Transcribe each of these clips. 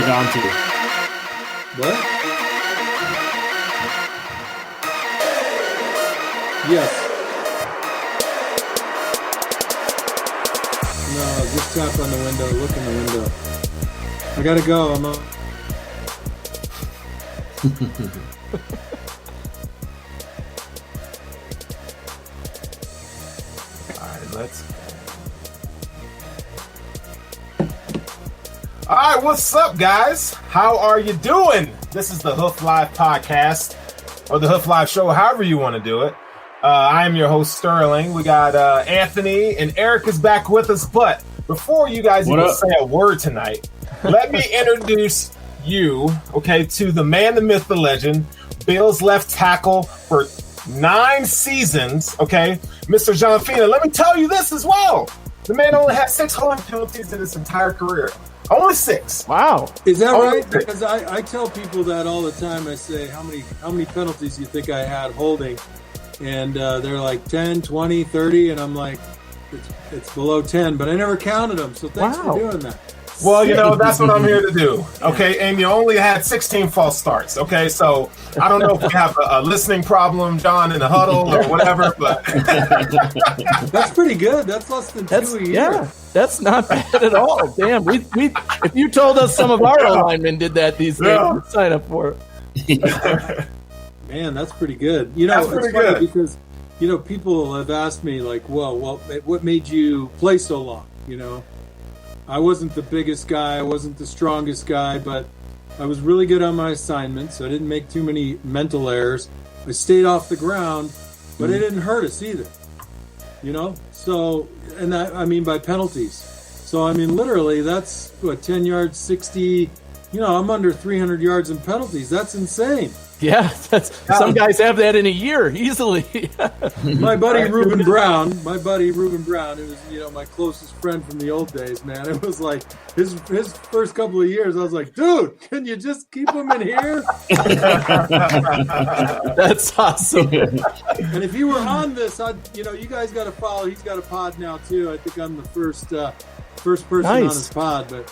it down to? What? Yes. No, just tap on the window. Look in the window. I gotta go. I'm up. All right, what's up, guys? How are you doing? This is the Hoof Live podcast, or the Hoof Live show, however you want to do it. I am your host, Sterling. We got Anthony, and Eric is back with us. But before you guys even say a word tonight, let me introduce you, okay, to the man, the myth, the legend, Bills left tackle for 9 seasons, okay, Mr. John Fina. Let me tell you this as well. The man only had 6 holding penalties in his entire career. Only 6. Wow. Is that only right? 6. Because I tell people that all the time. I say, how many penalties do you think I had holding? And they're like 10, 20, 30. And I'm like, it's below 10. But I never counted them. So thanks for doing that. Well, you know, that's what I'm here to do. Okay. And you only had 16 false starts. Okay. So I don't know if we have a listening problem, John, in the huddle or whatever, but that's pretty good. That's less than 2 a year. Yeah, that's not bad at all. Damn, we if you told us some of our linemen did that these days, we'd sign up for it. Man, that's pretty good. You know, it's funny because, you know, people have asked me like, well, what made you play so long? You know, I wasn't the biggest guy, I wasn't the strongest guy, but I was really good on my assignments. So I didn't make too many mental errors. I stayed off the ground, but it didn't hurt us either. You know, so, and that, I mean by penalties. So, I mean, literally, that's what, 10 yards, 60, you know, I'm under 300 yards in penalties. That's insane. Yeah, some guys have that in a year easily. My buddy Reuben Brown, who was, you know, my closest friend from the old days, man. It was like his first couple of years, I was like, dude, can you just keep him in here? That's awesome. And if you were on this, you know, you guys got to follow. He's got a pod now too. I think I'm the first person on his pod, but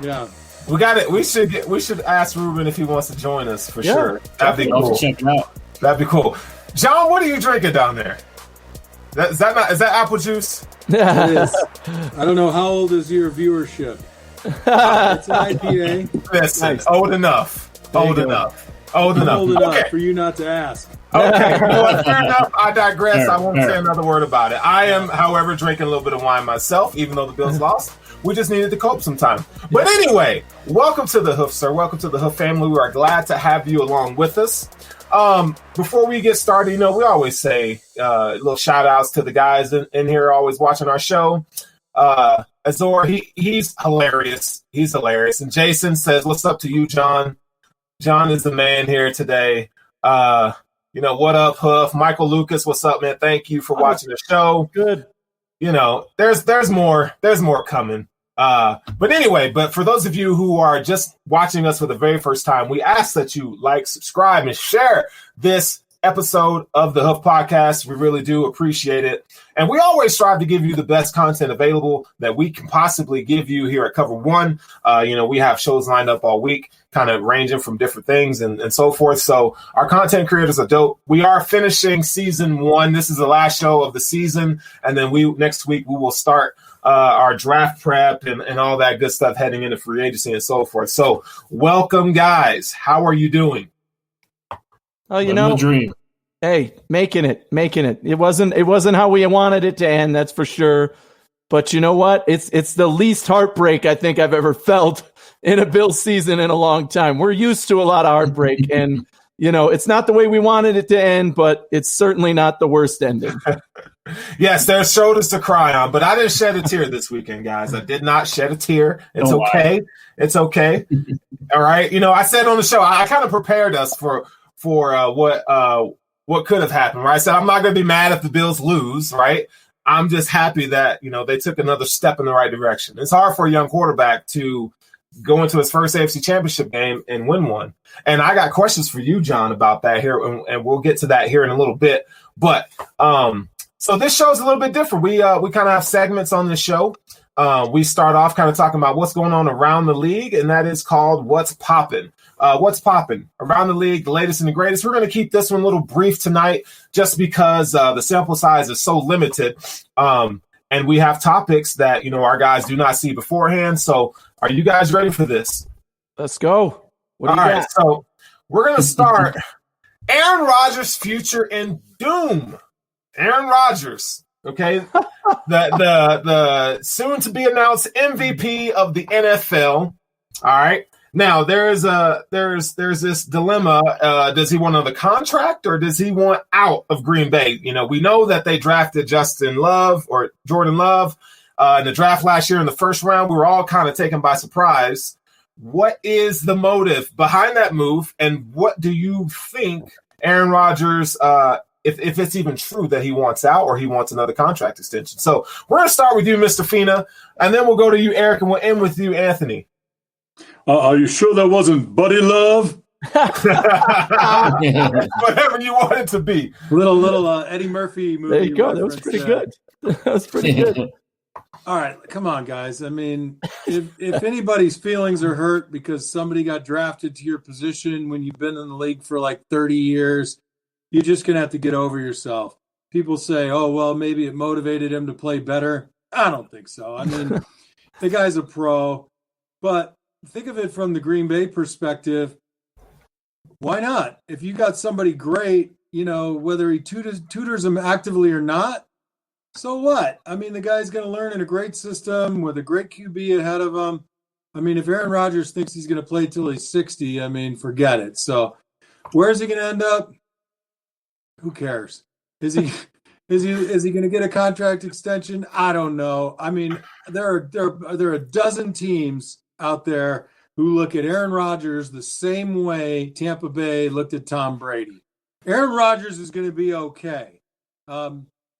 yeah. We got it. We should ask Ruben if he wants to join us for sure. That'd be cool. Check it out. That'd be cool. John, what are you drinking down there? Is that apple juice? It is. I don't know how old is your viewership. It's an IPA. Listen, old enough for you not to ask. Okay, well, fair enough. I digress. I won't say another word about it. I am, however, drinking a little bit of wine myself, even though the Bills lost. We just needed to cope sometime. But anyway, welcome to the Hoof, sir. Welcome to the Hoof family. We are glad to have you along with us. Before we get started, you know, we always say little shout outs to the guys in here always watching our show. Azor, he's hilarious. He's hilarious. And Jason says, what's up to you, John? John is the man here today. You know, what up, Hoof? Michael Lucas, what's up, man? Thank you for watching the show. Good. You know, there's more coming. But anyway, for those of you who are just watching us for the very first time, we ask that you like, subscribe, and share this episode of the Hoof Podcast. We really do appreciate it. And we always strive to give you the best content available that we can possibly give you here at Cover One. You know, we have shows lined up all week, kind of ranging from different things and so forth. So our content creators are dope. We are finishing season 1. This is the last show of the season. And then next week we will start our draft prep and all that good stuff heading into free agency and so forth. So welcome, guys. How are you doing? Oh, you know, dream. Hey, making it. It wasn't how we wanted it to end, that's for sure. But you know what? It's the least heartbreak I think I've ever felt in a Bills season in a long time. We're used to a lot of heartbreak, and you know, it's not the way we wanted it to end, but it's certainly not the worst ending. Yes, there's shoulders to cry on, but I didn't shed a tear this weekend, guys. I did not shed a tear. It's okay. It's okay. All right. You know, I said on the show, I kind of prepared us for what could have happened, right? I said, I'm not going to be mad if the Bills lose, right? I'm just happy that, you know, they took another step in the right direction. It's hard for a young quarterback to go into his first AFC Championship game and win one. And I got questions for you, John, about that here, and we'll get to that here in a little bit. But so this show is a little bit different. We kind of have segments on the show. we start off kind of talking about what's going on around the league, and that is called What's Poppin'. What's poppin' around the league, the latest and the greatest. We're going to keep this one a little brief tonight just because the sample size is so limited. And we have topics that, our guys do not see beforehand. So are you guys ready for this? Let's go. All right. So we're going to start Aaron Rodgers' future in doom. Aaron Rodgers. Okay. the soon to be announced MVP of the NFL. All right. Now there's this dilemma. Does he want another contract or does he want out of Green Bay? We know that they drafted Jordan Love in the draft last year in the first round. We were all kind of taken by surprise. What is the motive behind that move, and what do you think Aaron Rodgers? If it's even true that he wants out or he wants another contract extension. So we're going to start with you, Mr. Fina, and then we'll go to you, Eric, and we'll end with you, Anthony. Are you sure that wasn't Buddy Love? Whatever you want it to be. Little Eddie Murphy movie. There you go. That was pretty good. That was pretty good. All right, come on, guys. I mean, if anybody's feelings are hurt because somebody got drafted to your position when you've been in the league for like 30 years, you're just going to have to get over yourself. People say, oh, well, maybe it motivated him to play better. I don't think so. I mean, the guy's a pro, but think of it from the Green Bay perspective. Why not? If you got somebody great, whether he tutors them actively or not, so what? I mean, the guy's going to learn in a great system with a great QB ahead of him. I mean, if Aaron Rodgers thinks he's going to play till he's 60, I mean, forget it. So where's he going to end up? Who cares? Is he going to get a contract extension? I don't know. I mean, there are a dozen teams out there who look at Aaron Rodgers the same way Tampa Bay looked at Tom Brady. Aaron Rodgers is going to be okay.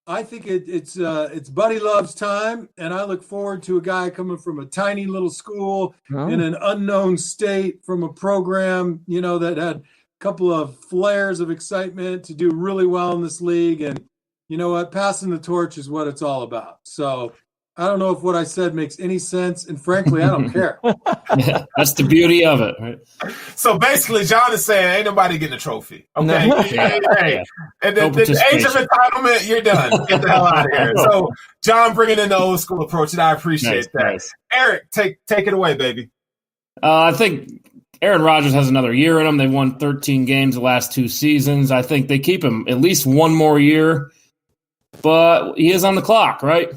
I think it's Buddy Love's time, and I look forward to a guy coming from a tiny little school in an unknown state from a program, that had a couple of flares of excitement to do really well in this league. And you know what? Passing the torch is what it's all about. So I don't know if what I said makes any sense, and frankly, I don't care. Yeah, that's the beauty of it, right? So basically, John is saying, ain't nobody getting a trophy. Okay. No. Hey. And the age of entitlement, you're done. Get the hell out of here. So John bringing in the old school approach, and I appreciate that. Nice. Eric, take it away, baby. I think Aaron Rodgers has another year in him. They've won 13 games the last 2 seasons. I think they keep him at least one more year, but he is on the clock, right?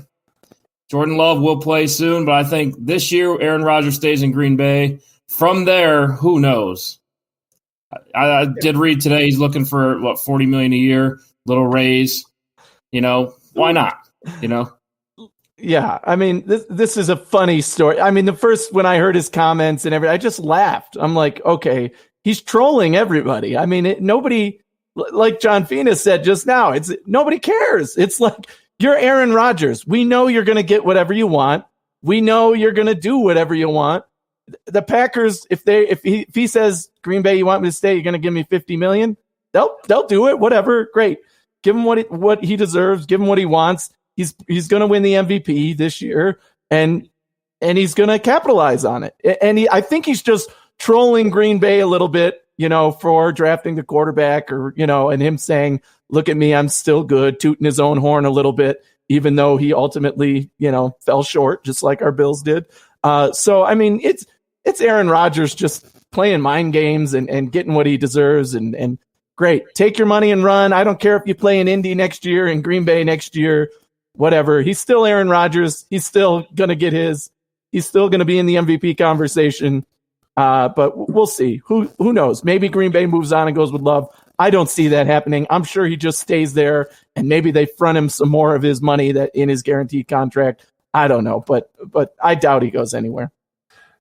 Jordan Love will play soon, but I think this year Aaron Rodgers stays in Green Bay. From there, who knows? I did read today he's looking for, $40 million a year, little raise. Why not? Yeah, I mean, this is a funny story. I mean, when I heard his comments and everything, I just laughed. I'm like, okay, he's trolling everybody. I mean, nobody, like John Fina said just now, nobody cares. It's like, you're Aaron Rodgers. We know you're going to get whatever you want. We know you're going to do whatever you want. The Packers, if he says, Green Bay, you want me to stay, you're going to give me $50 million, they'll do it. Whatever, great. Give him what he deserves. Give him what he wants. He's going to win the MVP this year, and he's going to capitalize on it. And I think he's just trolling Green Bay a little bit, for drafting the quarterback, or and him saying, look at me, I'm still good, tooting his own horn a little bit, even though he ultimately, fell short, just like our Bills did. So, I mean, it's Aaron Rodgers just playing mind games and getting what he deserves. And great, take your money and run. I don't care if you play in Indy next year, in Green Bay next year, whatever. He's still Aaron Rodgers. He's still going to get his. He's still going to be in the MVP conversation. But we'll see. Who knows? Maybe Green Bay moves on and goes with Love. I don't see that happening. I'm sure he just stays there, and maybe they front him some more of his money that in his guaranteed contract. I don't know, but I doubt he goes anywhere.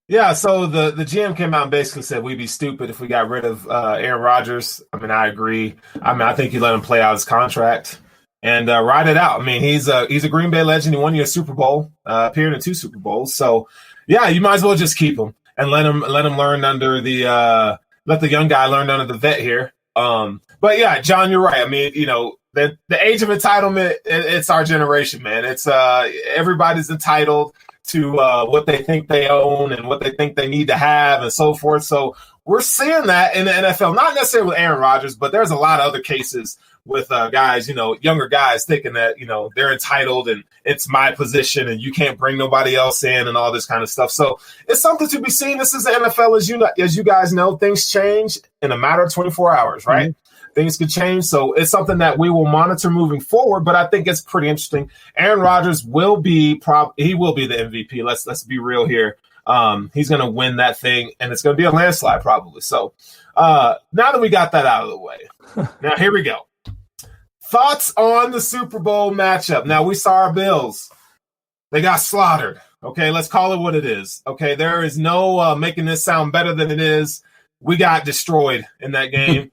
Yeah, so the GM came out and basically said we'd be stupid if we got rid of Aaron Rodgers. I mean, I agree. I mean, I think you let him play out his contract and ride it out. I mean, he's a Green Bay legend. He won you a Super Bowl, appeared in 2 Super Bowls. So, yeah, you might as well just keep him and let him learn under let the young guy learn under the vet here. But yeah, John, you're right. I mean, the age of entitlement, it's our generation, man. It's everybody's entitled. to what they think they own and what they think they need to have and so forth. So we're seeing that in the NFL, not necessarily with Aaron Rodgers, but there's a lot of other cases with guys, younger guys thinking that, they're entitled and it's my position and you can't bring nobody else in and all this kind of stuff. So it's something to be seen. This is the NFL, as you guys know, things change in a matter of 24 hours, right? Mm-hmm. Things could change. So it's something that we will monitor moving forward, but I think it's pretty interesting. Aaron Rodgers will be he will be the MVP. Let's be real here. He's going to win that thing, and it's going to be a landslide probably. So now that we got that out of the way, now here we go. Thoughts on the Super Bowl matchup. Now, we saw our Bills. They got slaughtered. Okay, let's call it what it is. Okay, there is no making this sound better than it is. We got destroyed in that game.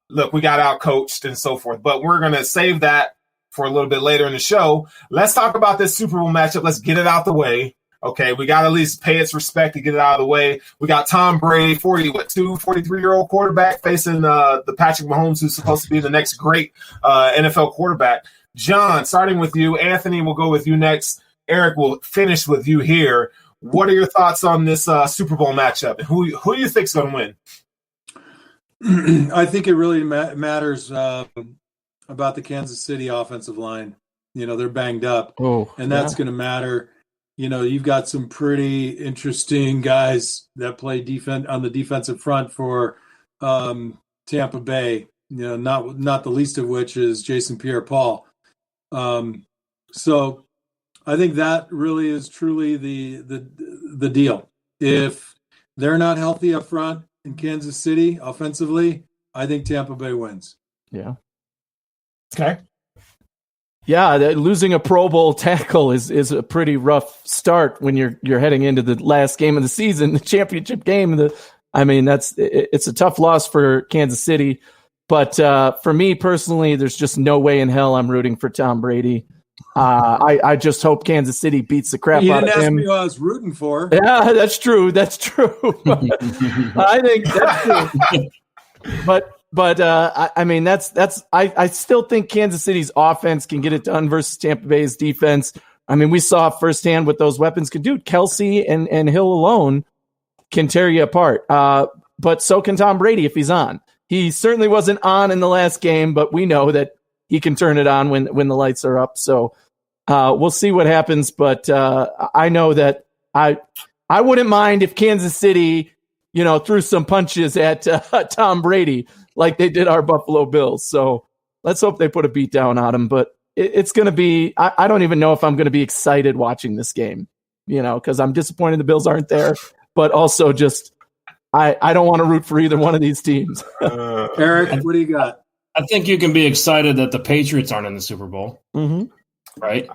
Look, we got out-coached and so forth, but we're going to save that for a little bit later in the show. Let's talk about this Super Bowl matchup. Let's get it out the way. Okay, we got to at least pay its respect to get it out of the way. We got Tom Brady, 43-year-old quarterback, facing the Patrick Mahomes, who's supposed to be the next great NFL quarterback. John, starting with you. Anthony, we'll go with you next. Eric, will finish with you here. What are your thoughts on this Super Bowl matchup? Who do you think is going to win? I think it really matters about the Kansas City offensive line. They're banged up, and that's going to matter. You've got some pretty interesting guys that play defense on the defensive front for Tampa Bay. Not the least of which is Jason Pierre-Paul. So I think that really is truly the deal. If they're not healthy up front in Kansas City offensively, I think Tampa Bay wins. Yeah. Okay. Yeah, losing a Pro Bowl tackle is a pretty rough start when you're heading into the last game of the season, the championship game. It's a tough loss for Kansas City, but for me personally, there's just no way in hell I'm rooting for Tom Brady. I just hope Kansas City beats the crap out of him. You didn't ask me who I was rooting for. Yeah, that's true. I think that's true. But I still think Kansas City's offense can get it done versus Tampa Bay's defense. We saw firsthand what those weapons can do. Kelsey and Hill alone can tear you apart. But so can Tom Brady if he's on. He certainly wasn't on in the last game, but we know that he can turn it on when the lights are up. So we'll see what happens. But I know that I wouldn't mind if Kansas City, threw some punches at Tom Brady like they did our Buffalo Bills. So let's hope they put a beat down on him. But it's going to be – I don't even know if I'm going to be excited watching this game, because I'm disappointed the Bills aren't there. But also just I don't want to root for either one of these teams. Eric, what do you got? I think you can be excited that the Patriots aren't in the Super Bowl. Mm-hmm. Right?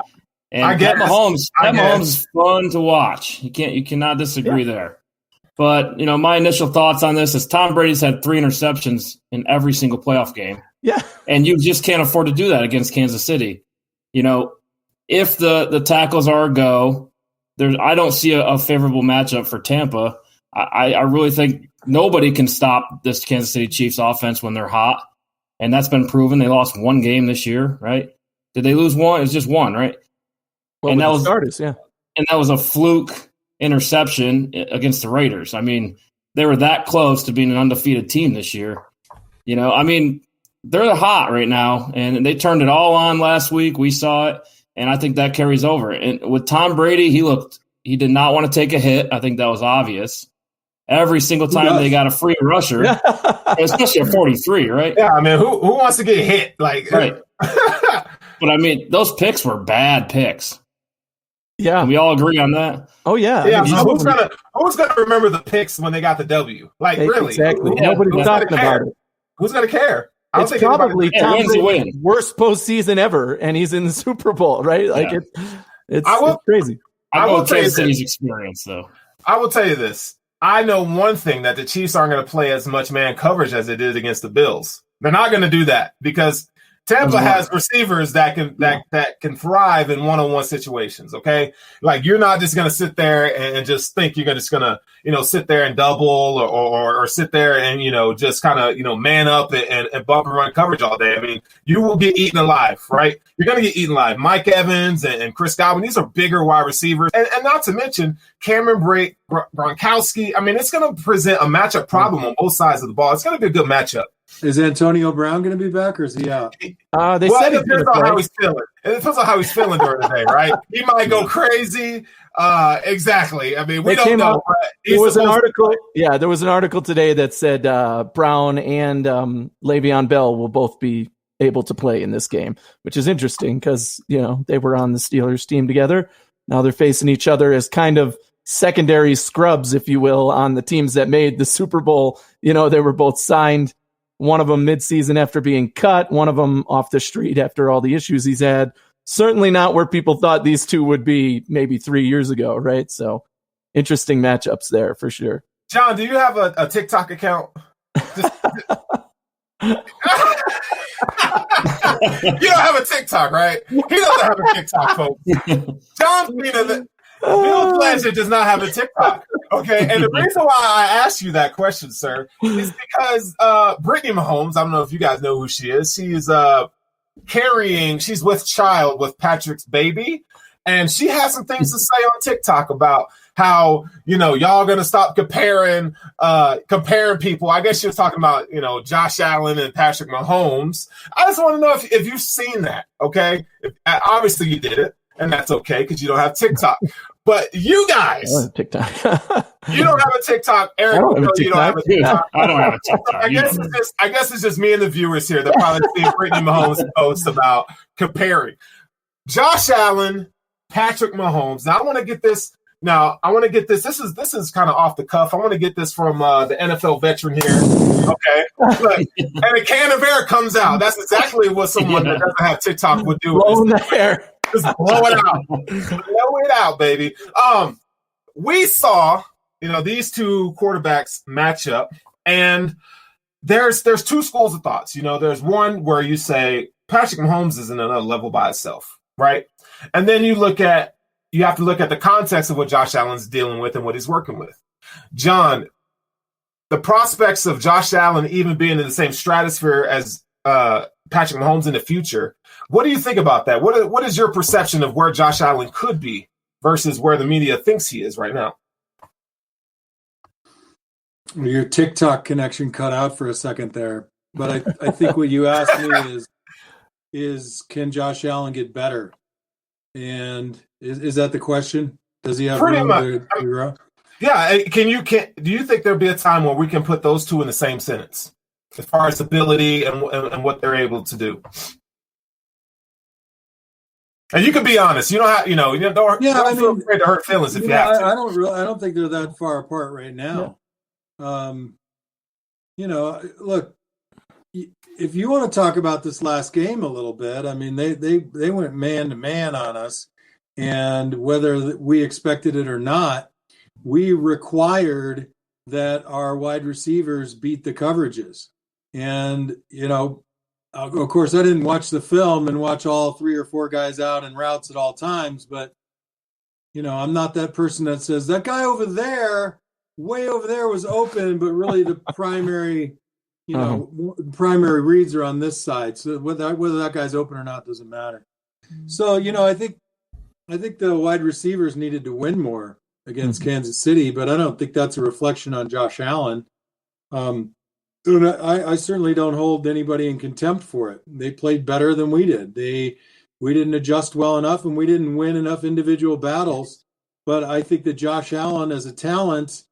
And Pat Mahomes is fun to watch. You cannot disagree there. But, my initial thoughts on this is Tom Brady's had 3 interceptions in every single playoff game. Yeah. And you just can't afford to do that against Kansas City. If the tackles are a go, I don't see a favorable matchup for Tampa. I really think nobody can stop this Kansas City Chiefs offense when they're hot. And that's been proven. They lost 1 game this year, right? Did they lose 1? It was just 1, right? Well, and that was a fluke interception against the Raiders. They were that close to being an undefeated team this year. They're hot right now, and they turned it all on last week. We saw it, and I think that carries over. And with Tom Brady, he did not want to take a hit. I think that was obvious. Every single time they got a free rusher, especially a 43, right? Yeah, who wants to get hit? Right. But those picks were bad picks. Yeah, can we all agree on that? Oh yeah. Yeah. Who's gonna remember the picks when they got the W? Really? Exactly. Nobody's talking about it. Who's gonna care? It's probably Tom Brady's worst postseason ever, and he's in the Super Bowl, right? It's crazy. I will tell you City's experience, though. I will tell you this. I know one thing, that the Chiefs aren't going to play as much man coverage as they did against the Bills. They're not going to do that because Tampa has receivers that can thrive in one-on-one situations. Okay, like you're not just going to sit there and just think you're just going to sit there and double or sit there and just kind of man up and bump and run coverage all day. I mean, you will get eaten alive, right? You're going to get eaten alive. Mike Evans and Chris Godwin, these are bigger wide receivers, and not to mention Cameron Gronkowski. I mean, it's going to present a matchup problem on both sides of the ball. It's going to be a good matchup. Is Antonio Brown going to be back, or is he out? They said it depends on how he's feeling. It depends on how he's feeling during the day, right? He might go crazy. Exactly. I mean, we don't know. There was an article. Yeah, there was an article today that said Brown and Le'Veon Bell will both be able to play in this game, which is interesting because they were on the Steelers team together. Now they're facing each other as kind of secondary scrubs, if you will, on the teams that made the Super Bowl. They were both signed. One of them midseason after being cut, one of them off the street after all the issues he's had. Certainly not where people thought these two would be maybe 3 years ago, right? So interesting matchups there for sure. John, do you have a TikTok account? You don't have a TikTok, right? He doesn't have a TikTok, folks. John Fina, Bill Blanchett does not have a TikTok. Okay, and the reason why I asked you that question, sir, is because Brittany Mahomes, I don't know if you guys know who she is. She is she's with child with Patrick's baby, and she has some things to say on TikTok about how, y'all going to stop comparing people. I guess she was talking about, Josh Allen and Patrick Mahomes. I just want to know if you've seen that, okay? Obviously you did it, and that's okay because you don't have TikTok. But you guys, TikTok. You don't have a TikTok. Eric, you don't have a TikTok. I don't have a TikTok. I guess it's just me and the viewers here that probably see Brittany Mahomes posts about comparing Josh Allen, Patrick Mahomes. Now I want to get this. This is kind of off the cuff. I want to get this from the NFL veteran here. Okay, look, and a can of air comes out. That's exactly what someone that doesn't have TikTok would do. Blow the air. Just blow it out. Blow it out, baby. We saw, these two quarterbacks match up, and there's two schools of thoughts. There's one where you say Patrick Mahomes is in another level by itself, right? And then you have to look at the context of what Josh Allen's dealing with and what he's working with. John, the prospects of Josh Allen even being in the same stratosphere as Patrick Mahomes in the future, what do you think about that? What is your perception of where Josh Allen could be versus where the media thinks he is right now? Your TikTok connection cut out for a second there, but I think what you asked me is can Josh Allen get better? And is that the question? Does he have room to grow? Yeah. Do you think there'll be a time where we can put those two in the same sentence as far as ability and what they're able to do? And you can be honest. You don't have, don't feel afraid to hurt feelings if you have to. I don't think they're that far apart right now. Look, if you want to talk about this last game a little bit, I mean, they went man to man on us, and whether we expected it or not, we required that our wide receivers beat the coverages. And, of course, I didn't watch the film and watch all 3 or 4 guys out in routes at all times, but, I'm not that person that says that guy over there, way over there was open, but really the primary, primary reads are on this side. So whether that guy's open or not doesn't matter. So, I think the wide receivers needed to win more against Kansas City, but I don't think that's a reflection on Josh Allen. I certainly don't hold anybody in contempt for it. They played better than we did. We didn't adjust well enough, and we didn't win enough individual battles. But I think that Josh Allen as a talent,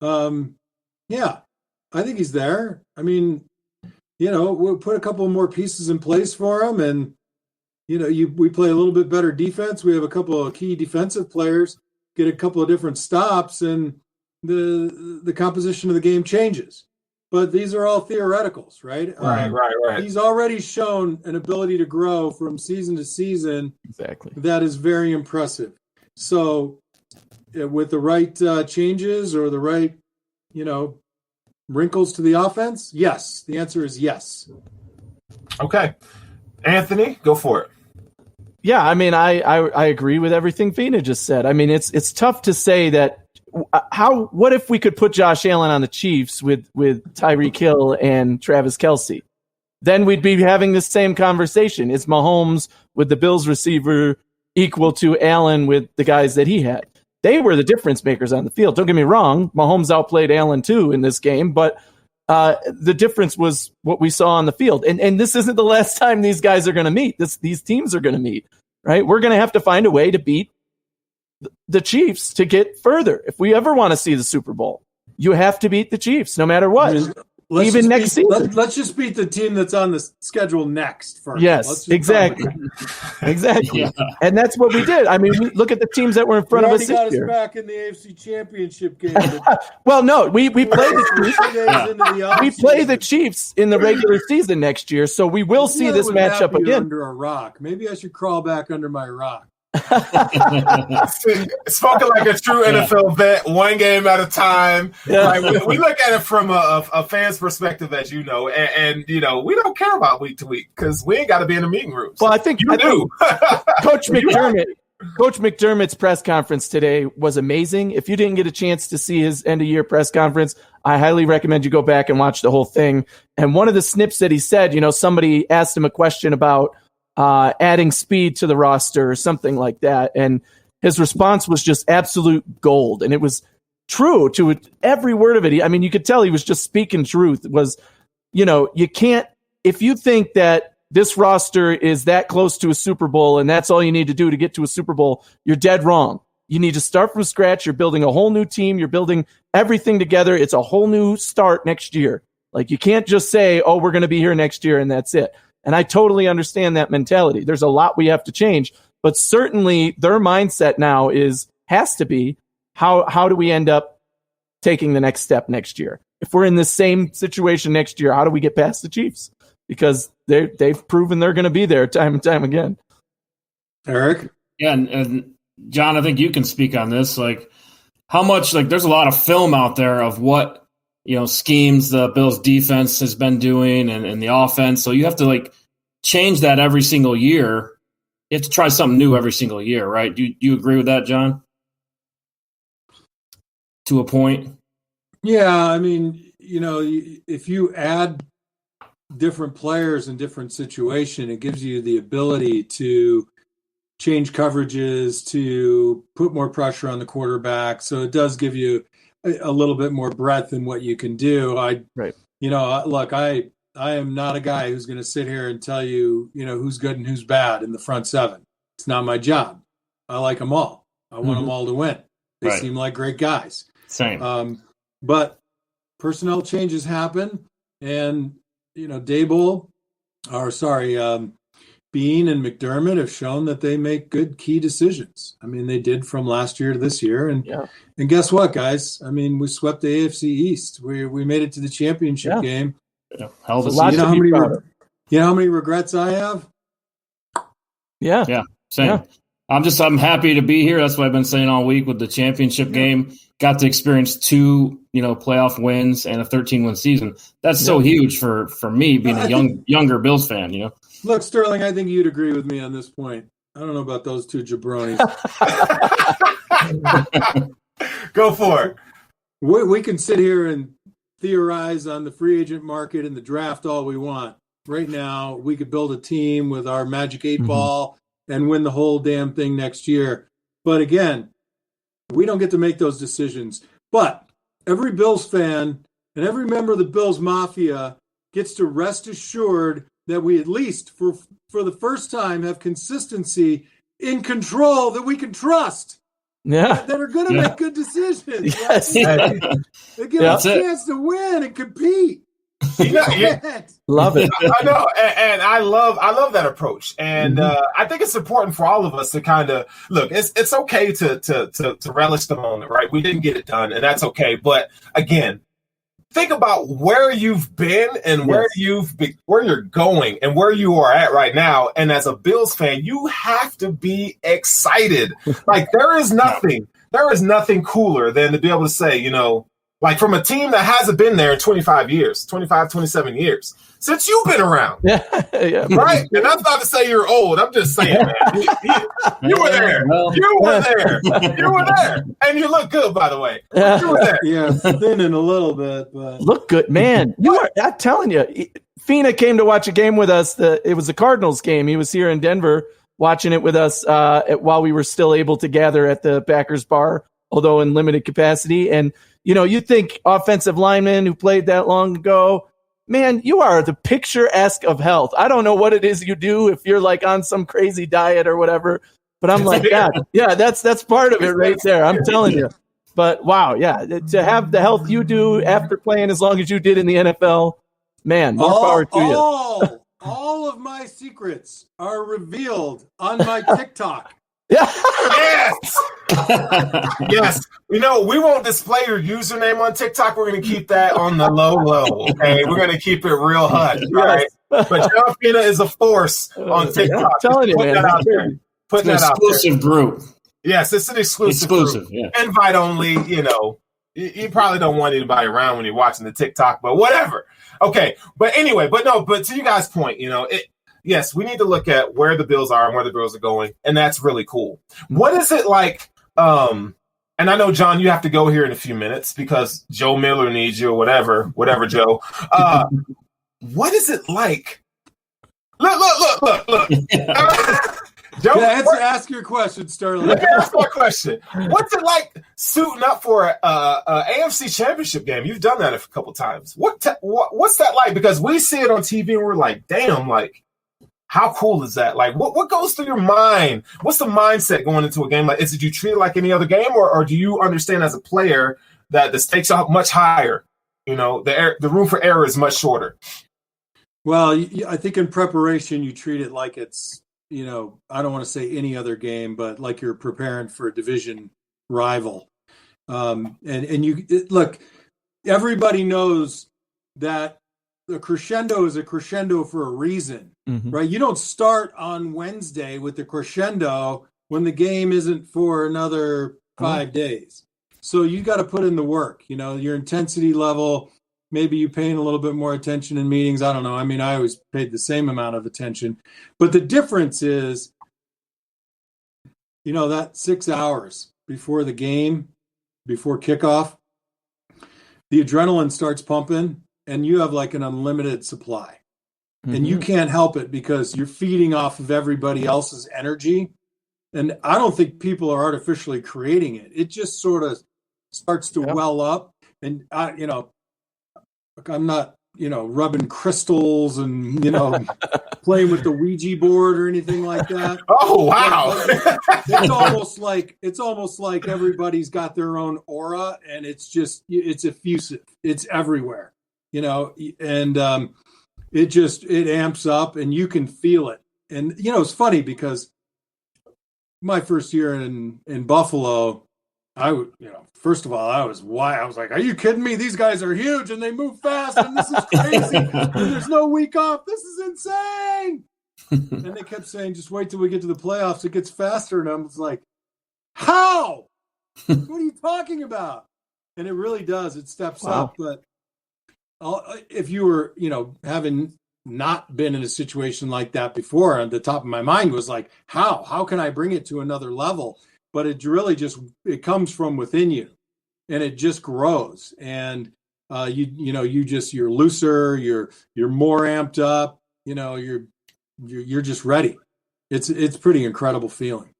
I think he's there. I mean, we'll put a couple more pieces in place for him, and we play a little bit better defense. We have a couple of key defensive players, get a couple of different stops, and the composition of the game changes. But these are all theoreticals, right? Right. He's already shown an ability to grow from season to season. Exactly. That is very impressive. So with the right changes or the right, wrinkles to the offense, yes. The answer is yes. Okay. Anthony, go for it. Yeah, I mean, I agree with everything Fina just said. I mean, it's tough to say that. What if we could put Josh Allen on the Chiefs with Tyreek Hill and Travis Kelce? Then we'd be having this same conversation. Is Mahomes with the Bills receiver equal to Allen with the guys that he had? They were the difference makers on the field. Don't get me wrong. Mahomes outplayed Allen too in this game, but the difference was what we saw on the field. And this isn't the last time these guys are going to meet. These teams are going to meet, right? We're going to have to find a way to beat the Chiefs to get further. If we ever want to see the Super Bowl, you have to beat the Chiefs no matter what. Even next season. Let's just beat the team that's on the schedule next first. Yes, exactly. Exactly. Yeah. And that's what we did. I mean, we look at the teams that were in front of us this year. Back in the AFC Championship game. Well, no, we play the Chiefs. We play the Chiefs in the regular season next year, so we will see this matchup again. Under a rock. Maybe I should crawl back under my rock. Spoken like a true NFL vet, one game at a time. Yeah. Like, we look at it from a fan's perspective, as you know, and you know, we don't care about week to week because we ain't got to be in the meeting rooms. Well, I think Coach McDermott's press conference today was amazing. If you didn't get a chance to see his end of year press conference, I highly recommend you go back and watch the whole thing. And one of the snips that he said, you know, somebody asked him a question about adding speed to the roster or something like that. And his response was just absolute gold. And it was true to every word of it. I mean, you could tell he was just speaking truth. It was, you know, you can't, if you think that this roster is that close to a Super Bowl and that's all you need to do to get to a Super Bowl, you're dead wrong. You need to start from scratch. You're building a whole new team. You're building everything together. It's a whole new start next year. Like, you can't just say, oh, we're going to be here next year and that's it. And I totally understand that mentality. There's a lot we have to change, but certainly their mindset now has to be how do we end up taking the next step next year? If we're in the same situation next year, how do we get past the Chiefs? Because they've proven they're going to be there time and time again. Eric? Yeah, and John, I think you can speak on this. Like, how much, like, there's a lot of film out there of what, you know, schemes the Bills defense has been doing and the offense. So you have to, like, change that every single year. You have to try something new every single year, right? Do you agree with that, John? To a point? Yeah, I mean, you know, if you add different players in different situation, it gives you the ability to change coverages, to put more pressure on the quarterback. So it does give you a little bit more breadth in what you can do. You know, look, I am not a guy who's going to sit here and tell you, you know, who's good and who's bad in the front seven. It's not my job. I like them all. I want them all to win. They seem like great guys. Same. But personnel changes happen, and you know, Bean and McDermott have shown that they make good key decisions. I mean, they did from last year to this year. And guess what, guys? I mean, we swept the AFC East. We made it to the championship game. Yeah. Hell of a you know how many regrets I have? Yeah. Yeah. Same. Yeah. I'm happy to be here. That's what I've been saying all week with the championship game. Got to experience 2, you know, playoff wins and a 13-win season. That's so huge for me being a younger Bills fan, you know. Look, Sterling, I think you'd agree with me on this point. I don't know about those two jabronis. Go for it. We can sit here and theorize on the free agent market and the draft all we want. Right now, we could build a team with our magic 8 ball and win the whole damn thing next year. But again, we don't get to make those decisions. But every Bills fan and every member of the Bills Mafia gets to rest assured that we at least for the first time have consistency in control that we can trust. Yeah. That are going to make good decisions. Yes. Right? They give us a chance to win and compete. Love it. I know, and I love that approach, and I think it's important for all of us to kind of look. It's okay to relish the moment, right? We didn't get it done, and that's okay. But again, think about where you've been and where you're going and where you are at right now. And as a Bills fan, you have to be excited. Like there is nothing cooler than to be able to say, you know, Like from a team that hasn't been there in 25 years, 25, 27 years, since you've been around. Yeah. Right? And that's not to say you're old. I'm just saying, man. You were there. You were there. You were there. And you look good, by the way. You were there. Yeah, thinning a little bit, but look good, man. I'm telling you, Fina came to watch a game with us. It was the Cardinals game. He was here in Denver watching it with us while we were still able to gather at the Packers bar, although in limited capacity. And, you think offensive linemen who played that long ago, man, you are the picturesque of health. I don't know what it is you do if you're like on some crazy diet or whatever, but I'm like, God, yeah, that's part of it right there. I'm telling you. But wow, yeah, to have the health you do after playing as long as you did in the NFL, man, more power to you. All of my secrets are revealed on my TikTok. Yeah. Yes. Yes. We won't display your username on TikTok. We're going to keep that on the low. Okay. We're going to keep it real hush. All right. But John Fina is a force on TikTok. I'm telling you, man. That out there. Putting that out there. Exclusive group. Yes, it's an exclusive yeah. Invite only, You probably don't want anybody around when you're watching the TikTok, but whatever. Okay. But anyway, but to you guys' point, yes, we need to look at where the Bills are and where the Bills are going, and that's really cool. What is it like? And I know, John, you have to go here in a few minutes because Joe Miller needs you or whatever, Joe. What is it like? Look. Joe, ask your question, Sterling. Let me ask my question. What's it like suiting up for a AFC Championship game? You've done that a couple times. What's that like? Because we see it on TV and we're like, damn, like, how cool is that? Like, what goes through your mind? What's the mindset going into a game? Like, is it you treat it like any other game, or do you understand as a player that the stakes are much higher? The room for error is much shorter. Well, I think in preparation, you treat it like it's, I don't want to say any other game, but like you're preparing for a division rival. Look, everybody knows that the crescendo is a crescendo for a reason, right? You don't start on Wednesday with the crescendo when the game isn't for another 5 days. So you got to put in the work, your intensity level. Maybe you paying a little bit more attention in meetings. I don't know. I mean, I always paid the same amount of attention, but the difference is, that 6 hours before the game, before kickoff, the adrenaline starts pumping and you have like an unlimited supply and you can't help it because you're feeding off of everybody else's energy. And I don't think people are artificially creating it. It just sort of starts to well up. And I'm not, rubbing crystals and, playing with the Ouija board or anything like that. Oh, wow. It's almost like everybody's got their own aura and it's effusive. It's everywhere, and it amps up and you can feel it. And, it's funny because my first year in Buffalo, first of all, I was like, are you kidding me? These guys are huge and they move fast and this is crazy. And there's no week off. This is insane. And they kept saying, just wait till we get to the playoffs. It gets faster. And I was like, how? What are you talking about? And it really does. It steps up. But if you were, having not been in a situation like that before, on the top of my mind was like, how can I bring it to another level? But it really it comes from within you and it just grows. And you're looser, you're more amped up, you're just ready. It's pretty incredible feeling.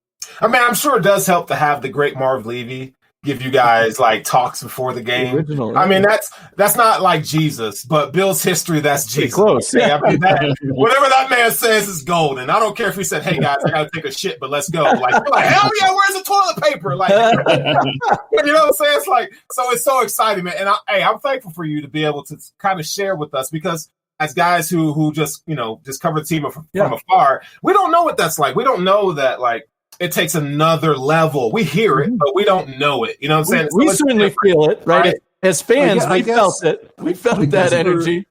I mean, I'm sure it does help to have the great Marv Levy give you guys like talks before the game. I mean, that's not like Jesus, but Bill's history, that's Jesus. Close. Okay? I mean, whatever that man says is golden. I don't care if he said, "Hey guys, I gotta take a shit, but let's go." Like, you're like, hell yeah, where's the toilet paper? Like, you know what I'm saying? It's like, so it's so exciting, man. And I'm thankful for you to be able to kind of share with us because as guys who just cover the team from afar, we don't know what that's like. We don't know that like. It takes another level. We hear it, but we don't know it. You know what I'm saying? We certainly feel it, right? As fans, we felt it. We felt that energy.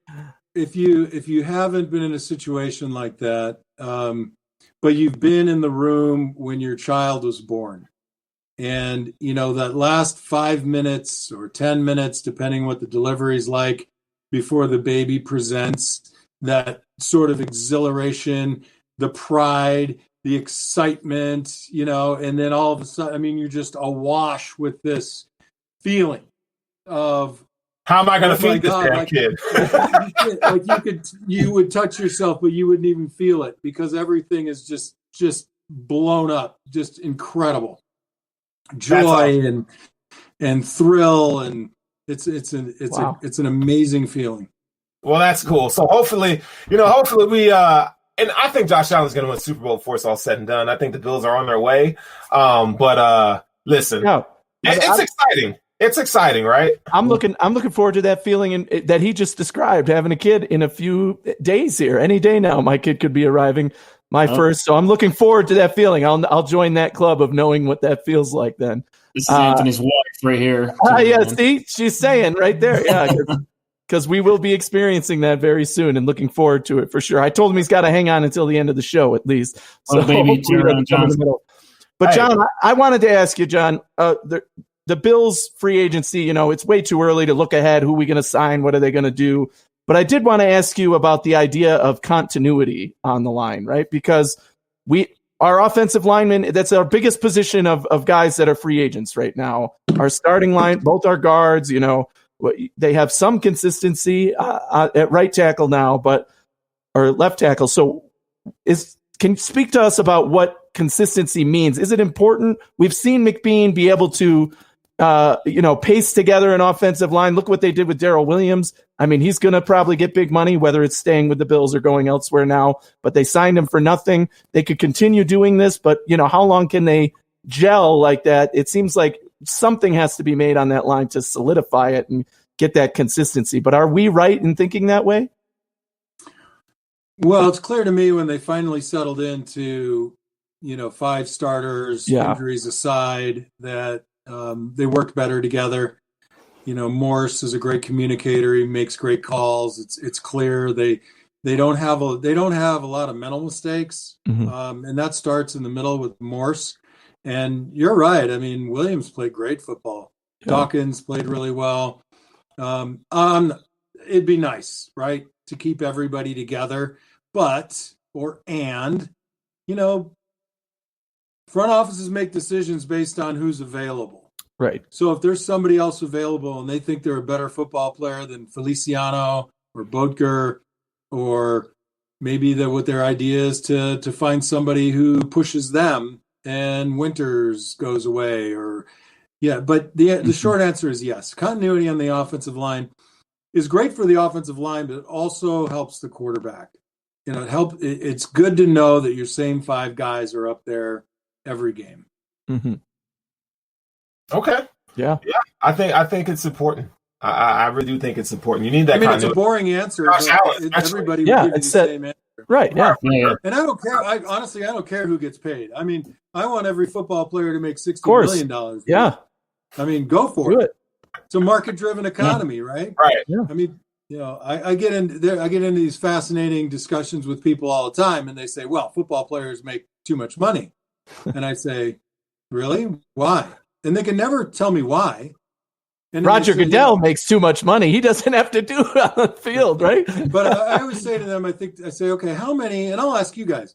If you haven't been in a situation like that, but you've been in the room when your child was born, And, that last 5 minutes or 10 minutes, depending what the delivery is like, before the baby presents, that sort of exhilaration, the pride, the excitement, and then all of a sudden, you're just awash with this feeling of, how am I going to feed this damn kid? You would touch yourself, but you wouldn't even feel it because everything is just blown up, just incredible joy awesome. and thrill, and it's an amazing feeling. Well, that's cool. So hopefully we and I think Josh Allen's going to win Super Bowl before it's all said and done. I think the Bills are on their way. But listen, it's exciting. It's exciting, right? I'm looking forward to that feeling that he just described, having a kid in a few days here. Any day now, my kid could be arriving, first. So I'm looking forward to that feeling. I'll join that club of knowing what that feels like then. This is Anthony's wife right here. Yeah, see? She's saying right there. Yeah, because we will be experiencing that very soon and looking forward to it for sure. I told him he's got to hang on until the end of the show at least. So baby, But John, I wanted to ask you, John, the Bills free agency, it's way too early to look ahead. Who are we going to sign? What are they going to do? But I did want to ask you about the idea of continuity on the line, right? Because our offensive linemen, that's our biggest position of guys that are free agents right now. Our starting line, both our guards, they have some consistency at right tackle now, or left tackle. So can you speak to us about what consistency means? Is it important? We've seen McBean be able to, pace together an offensive line. Look what they did with Darrell Williams. He's going to probably get big money, whether it's staying with the Bills or going elsewhere now, but they signed him for nothing. They could continue doing this, but how long can they gel like that? It seems like something has to be made on that line to solidify it and get that consistency. But are we right in thinking that way? Well, it's clear to me when they finally settled into, 5 starters, injuries aside, that they worked better together. Morse is a great communicator. He makes great calls. It's clear they don't have a lot of mental mistakes, and that starts in the middle with Morse. And you're right. Williams played great football. Yeah. Dawkins played really well. It'd be nice, right, to keep everybody together, front offices make decisions based on who's available. Right. So if there's somebody else available and they think they're a better football player than Feliciano or Boetker, or maybe what their idea is to find somebody who pushes them and Winters goes away, but the short answer is yes. Continuity on the offensive line is great for the offensive line, but it also helps the quarterback. It's good to know that your same 5 guys are up there every game. Mm-hmm. Okay. Yeah. I think it's important. I really do think it's important. You need that. It's a boring answer. Everybody would give you the same answer. Right. Yeah. And I don't care. I don't care who gets paid. I want every football player to make $60 million. Yeah. Go for it. It's a market-driven economy, right? Right. Yeah. I get into these fascinating discussions with people all the time, and they say, "Well, football players make too much money," and I say, "Really? Why?" And they can never tell me why. And Roger Goodell makes too much money. He doesn't have to do it on the field, right? But I always say to them, I say, okay, how many? And I'll ask you guys,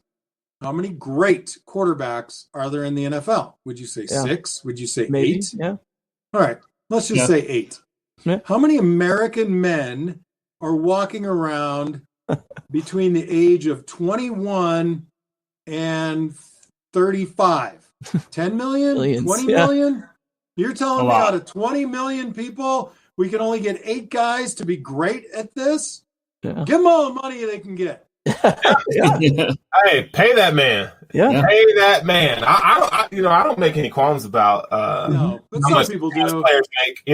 how many great quarterbacks are there in the NFL? Would you say 6? Would you say maybe 8? Yeah. All right. Let's just say 8. Yeah. How many American men are walking around between the age of 21 and 35? 10 million? Millions. 20 million? You're telling me out of 20 million people, we can only get 8 guys to be great at this? Yeah. Give them all the money they can get. Yeah. Hey, pay that man. Yeah. Pay that man. I don't make any qualms about no, but how some much people do. players make.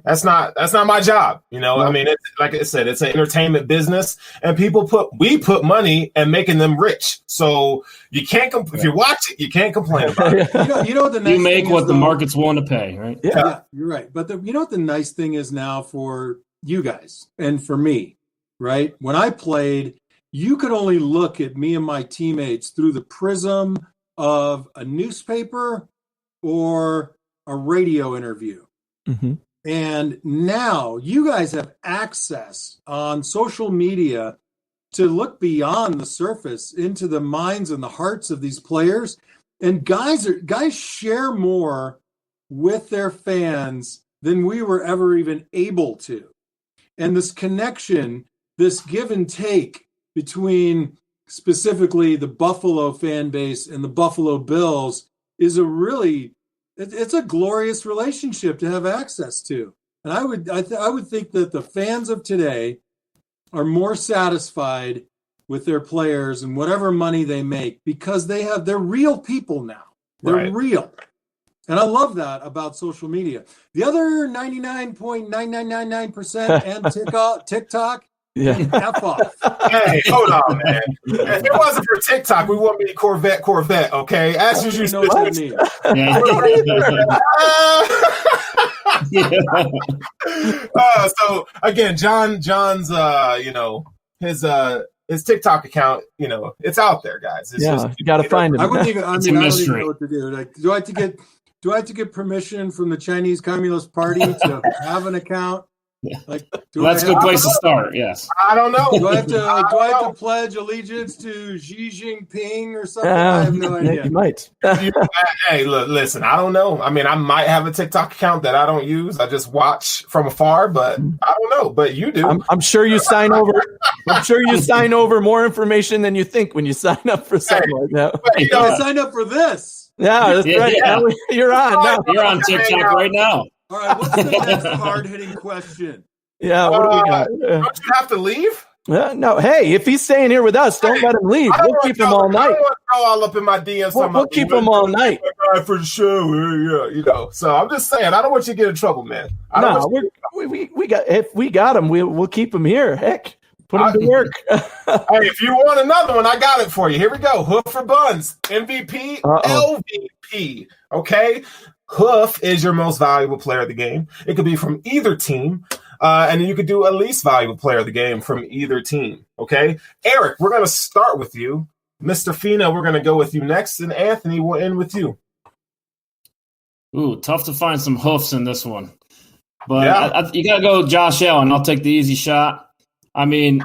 That's not my job. It's, like I said, it's an entertainment business, and we put money and making them rich. So you can't if you watch it, you can't complain about it. You know what the nice you make thing what is, the market's willing to pay, right? Yeah, you're right. But you know what the nice thing is now for you guys and for me, right? When I played, you could only look at me and my teammates through the prism of a newspaper or a radio interview. Mm-hmm. And now you guys have access on social media to look beyond the surface into the minds and the hearts of these players. And guys share more with their fans than we were ever even able to. And this connection, this give and take between specifically the Buffalo fan base and the Buffalo Bills is it's a glorious relationship to have access to. And I would think that the fans of today are more satisfied with their players and whatever money they make because they're real people now. They're real. And I love that about social media. The other 99.9999% and TikTok, F off. Hey, hold on, man. If it wasn't for TikTok, we wouldn't be Corvette, okay? As you know what I mean. So again, John's his TikTok account, it's out there, guys. It's you got to find it. I don't even know what to do. Like, do I have to get permission from the Chinese Communist Party to have an account? Like, that's a good place to start. Yes. I don't know. Do I have to pledge allegiance to Xi Jinping or something? I have no idea. You might. Hey, look, listen. I don't know. I mean, I might have a TikTok account that I don't use. I just watch from afar, but I don't know. But you do. I'm sure you sign over. I'm sure you sign over more information than you think when you sign up for something like that. I signed up for this. Yeah, that's right. Yeah. You're on now. You're on TikTok right now. All right, what's the next hard-hitting question? Yeah, what do we got? Don't you have to leave? No, hey, if he's staying here with us, don't let him leave. We'll keep him all night. I don't want to go all up in my DMs. We'll keep him all night. For the show, So I'm just saying, I don't want you to get in trouble, man. We got if we got him, we'll keep him here. Heck, put him to work. Hey, if you want another one, I got it for you. Here we go. Hoof for Buns, MVP, LVP. Okay. Hoof is your most valuable player of the game. It could be from either team. And then you could do a least valuable player of the game from either team. Okay. Eric, we're going to start with you. Mr. Fina, we're going to go with you next. And Anthony, we'll end with you. Ooh, tough to find some hoofs in this one. But you got to go Josh Allen. I'll take the easy shot. I mean,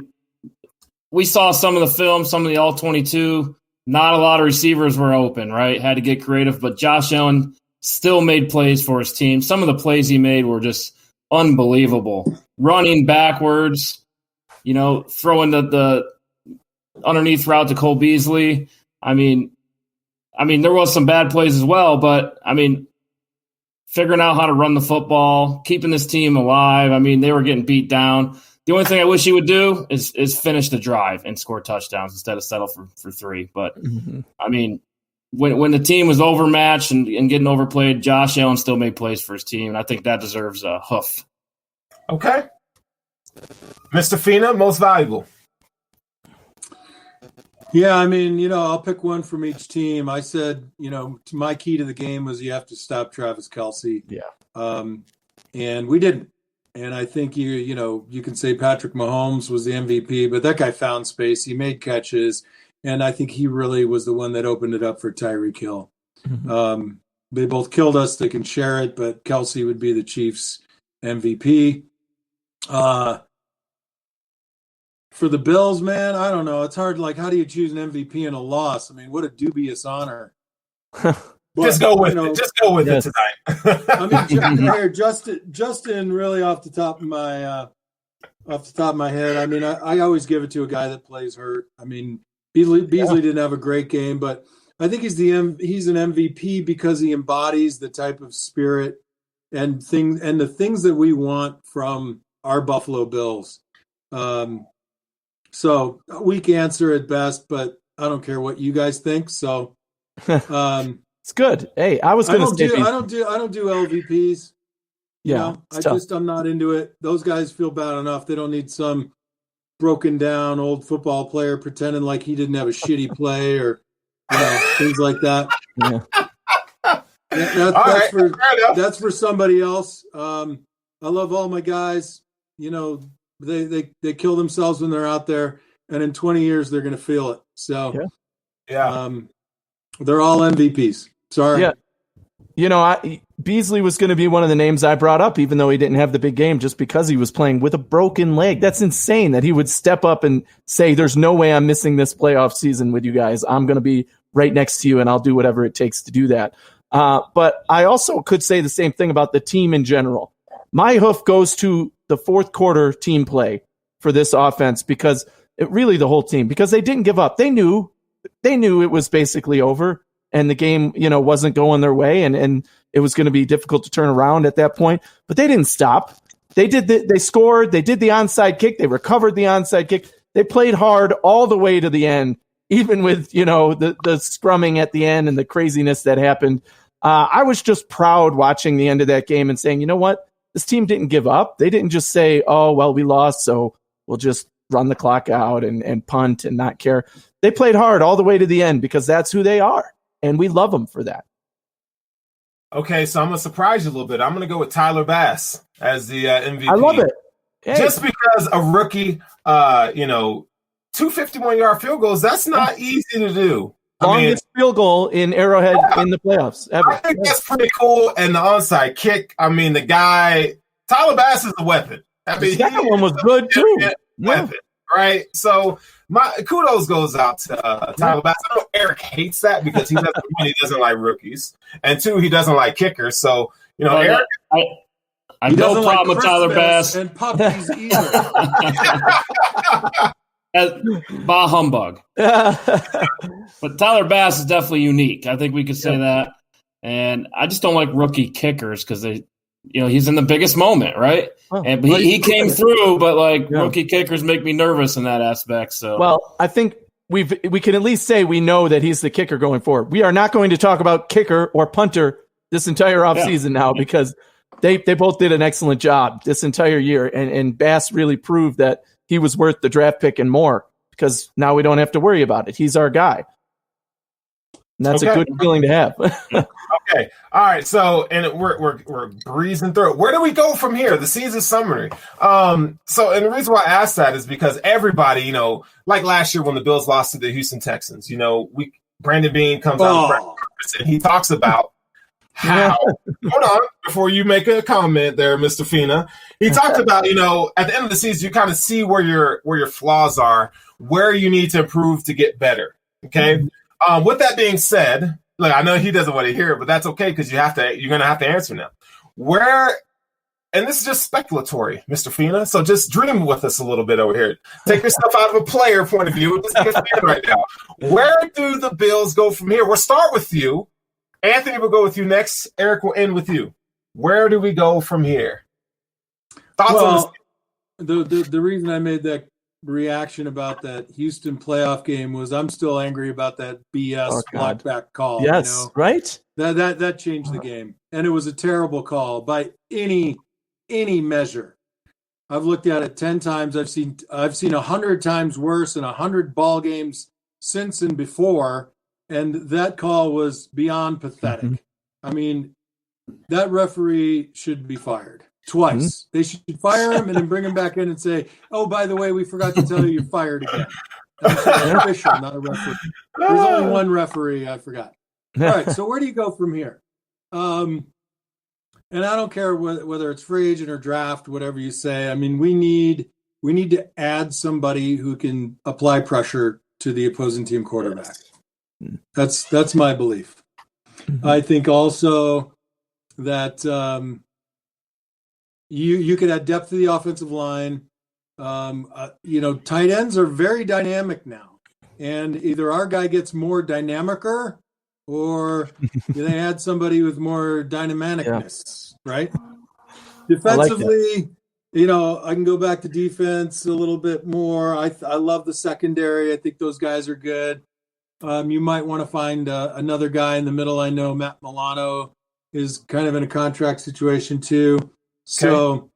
we saw some of the film, some of the All-22. Not a lot of receivers were open, right? Had to get creative. But Josh Allen still made plays for his team. Some of the plays he made were just unbelievable. Running backwards, throwing the underneath route to Cole Beasley. I mean, there was some bad plays as well, but figuring out how to run the football, keeping this team alive. They were getting beat down. The only thing I wish he would do is finish the drive and score touchdowns instead of settle for three. But when the team was overmatched and getting overplayed, Josh Allen still made plays for his team, and I think that deserves a hoof. Okay. Mr. Fina, most valuable. Yeah, I'll pick one from each team. I said, my key to the game was you have to stop Travis Kelce. Yeah. And we didn't. And I think you can say Patrick Mahomes was the MVP, but that guy found space. He made catches. And I think he really was the one that opened it up for Tyreek Hill. Mm-hmm. They both killed us. They can share it, but Kelce would be the Chiefs' MVP. For the Bills, man, I don't know. It's hard. Like, how do you choose an MVP in a loss? What a dubious honor. Just go with it. Just go with it tonight. Justin, really off the top of my head. I always give it to a guy that plays hurt. Beasley didn't have a great game, but I think he's an MVP because he embodies the type of spirit and the things that we want from our Buffalo Bills. So a weak answer at best, but I don't care what you guys think. So it's good. Hey, I was going to say I don't do LVPs. Yeah, I'm not into it. Those guys feel bad enough. They don't need some broken down old football player pretending like he didn't have a shitty play or things like that. Yeah. That's for somebody else. I love all my guys. They kill themselves when they're out there, and in 20 years they're going to feel it. So they're all MVPs. Sorry. Yeah. Beasley was going to be one of the names I brought up, even though he didn't have the big game, just because he was playing with a broken leg. That's insane that he would step up and say, there's no way I'm missing this playoff season with you guys. I'm going to be right next to you, and I'll do whatever it takes to do that. But I also could say the same thing about the team in general. My hoof goes to the fourth quarter team play for this offense, because really the whole team, because they didn't give up. They knew it was basically over, and the game, wasn't going their way, and it was going to be difficult to turn around at that point. But they didn't stop. They scored. They did the onside kick. They recovered the onside kick. They played hard all the way to the end, even with the scrumming at the end and the craziness that happened. I was just proud watching the end of that game and saying, you know what, this team didn't give up. They didn't just say, oh well, we lost, so we'll just run the clock out and punt and not care. They played hard all the way to the end, because that's who they are, and we love them for that. Okay, so I'm going to surprise you a little bit. I'm going to go with Tyler Bass as the MVP. I love it. Hey. Just because a rookie, 251-yard field goals, that's not easy to do. Longest field goal in Arrowhead in the playoffs ever. I think that's pretty cool. And the onside kick, the guy, Tyler Bass is a weapon. The second one was good too. Weapon, right? So my kudos goes out to Tyler Bass. I know Eric hates that because he doesn't like rookies, and two, he doesn't like kickers. So Eric, I have no problem with Tyler Bass and puppies either. Bah humbug. But Tyler Bass is definitely unique. I think we could say that. And I just don't like rookie kickers because he's in the biggest moment, right? Oh, and he came through, but rookie kickers make me nervous in that aspect. So, well, I think we can at least say we know that he's the kicker going forward. We are not going to talk about kicker or punter this entire offseason now, because they both did an excellent job this entire year, and Bass really proved that he was worth the draft pick and more, because now we don't have to worry about it. He's our guy. And that's a good feeling to have. Okay. All right. So, and we're breezing through it. Where do we go from here? The season summary. And the reason why I asked that is because everybody, like last year when the Bills lost to the Houston Texans, Brandon Beane comes out and he talks about how, hold on, before you make a comment there, Mr. Fina. He talked about, at the end of the season, you kind of see where your flaws are, where you need to improve to get better. Okay. With that being said, look, I know he doesn't want to hear it, but that's okay, because you're going to have to answer now. And this is just speculatory, Mr. Fina, so just dream with us a little bit over here. Take yourself out of a player point of view. Just get in right now. Where do the Bills go from here? We'll start with you. Anthony will go with you next. Eric will end with you. Where do we go from here? Thoughts on this? The reason I made that reaction about that Houston playoff game was I'm still angry about that BS blockback call. Yes, right? That changed the game, and it was a terrible call by any measure. I've looked at it 10 times. I've seen 100 times worse in 100 ball games since and before, and that call was beyond pathetic. Mm-hmm. That referee should be fired twice. Mm-hmm. They should fire him and then bring him back in and say, "Oh, by the way, we forgot to tell you you're fired again." That's an official, not a referee. There's only one referee. I forgot. All right, so where do you go from here? And I don't care whether it's free agent or draft, whatever you say. We need to add somebody who can apply pressure to the opposing team quarterback. That's my belief. Mm-hmm. I think also that you could add depth to the offensive line. Tight ends are very dynamic now, and either our guy gets more dynamicer, or they add somebody with more dynamicness, right? Defensively, I can go back to defense a little bit more. I love the secondary. I think those guys are good. You might want to find another guy in the middle. I know Matt Milano is kind of in a contract situation too. Okay. So,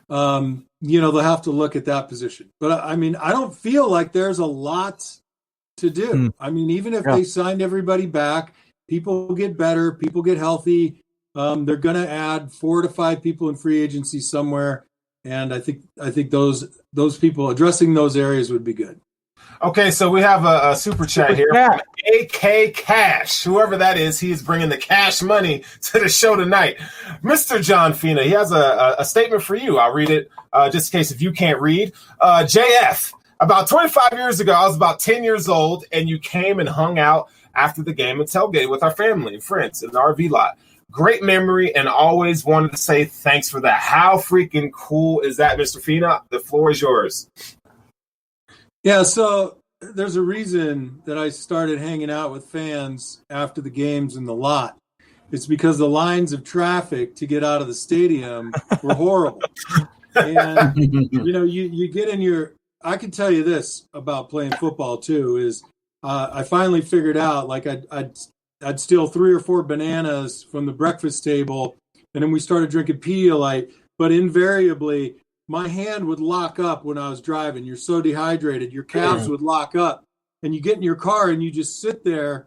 they'll have to look at that position. But I don't feel like there's a lot to do. Even if they signed everybody back, people get better, people get healthy. They're going to add 4 to 5 people in free agency somewhere. And I think those people addressing those areas would be good. Okay, so we have a super chat here from AK Cash. Whoever that is, he is bringing the cash money to the show tonight. Mr. John Fina, he has a statement for you. I'll read it just in case if you can't read. JF, about 25 years ago, I was about 10 years old, and you came and hung out after the game and tailgate with our family and friends in the RV lot. Great memory, and always wanted to say thanks for that. How freaking cool is that, Mr. Fina? The floor is yours. Yeah, so there's a reason that I started hanging out with fans after the games in the lot. It's because the lines of traffic to get out of the stadium were horrible. And, you get in your – I can tell you this about playing football too is I finally figured out, like I'd steal 3 or 4 bananas from the breakfast table, and then we started drinking Pedialyte, but invariably – my hand would lock up when I was driving. You're so dehydrated. Your calves would lock up. And you get in your car and you just sit there.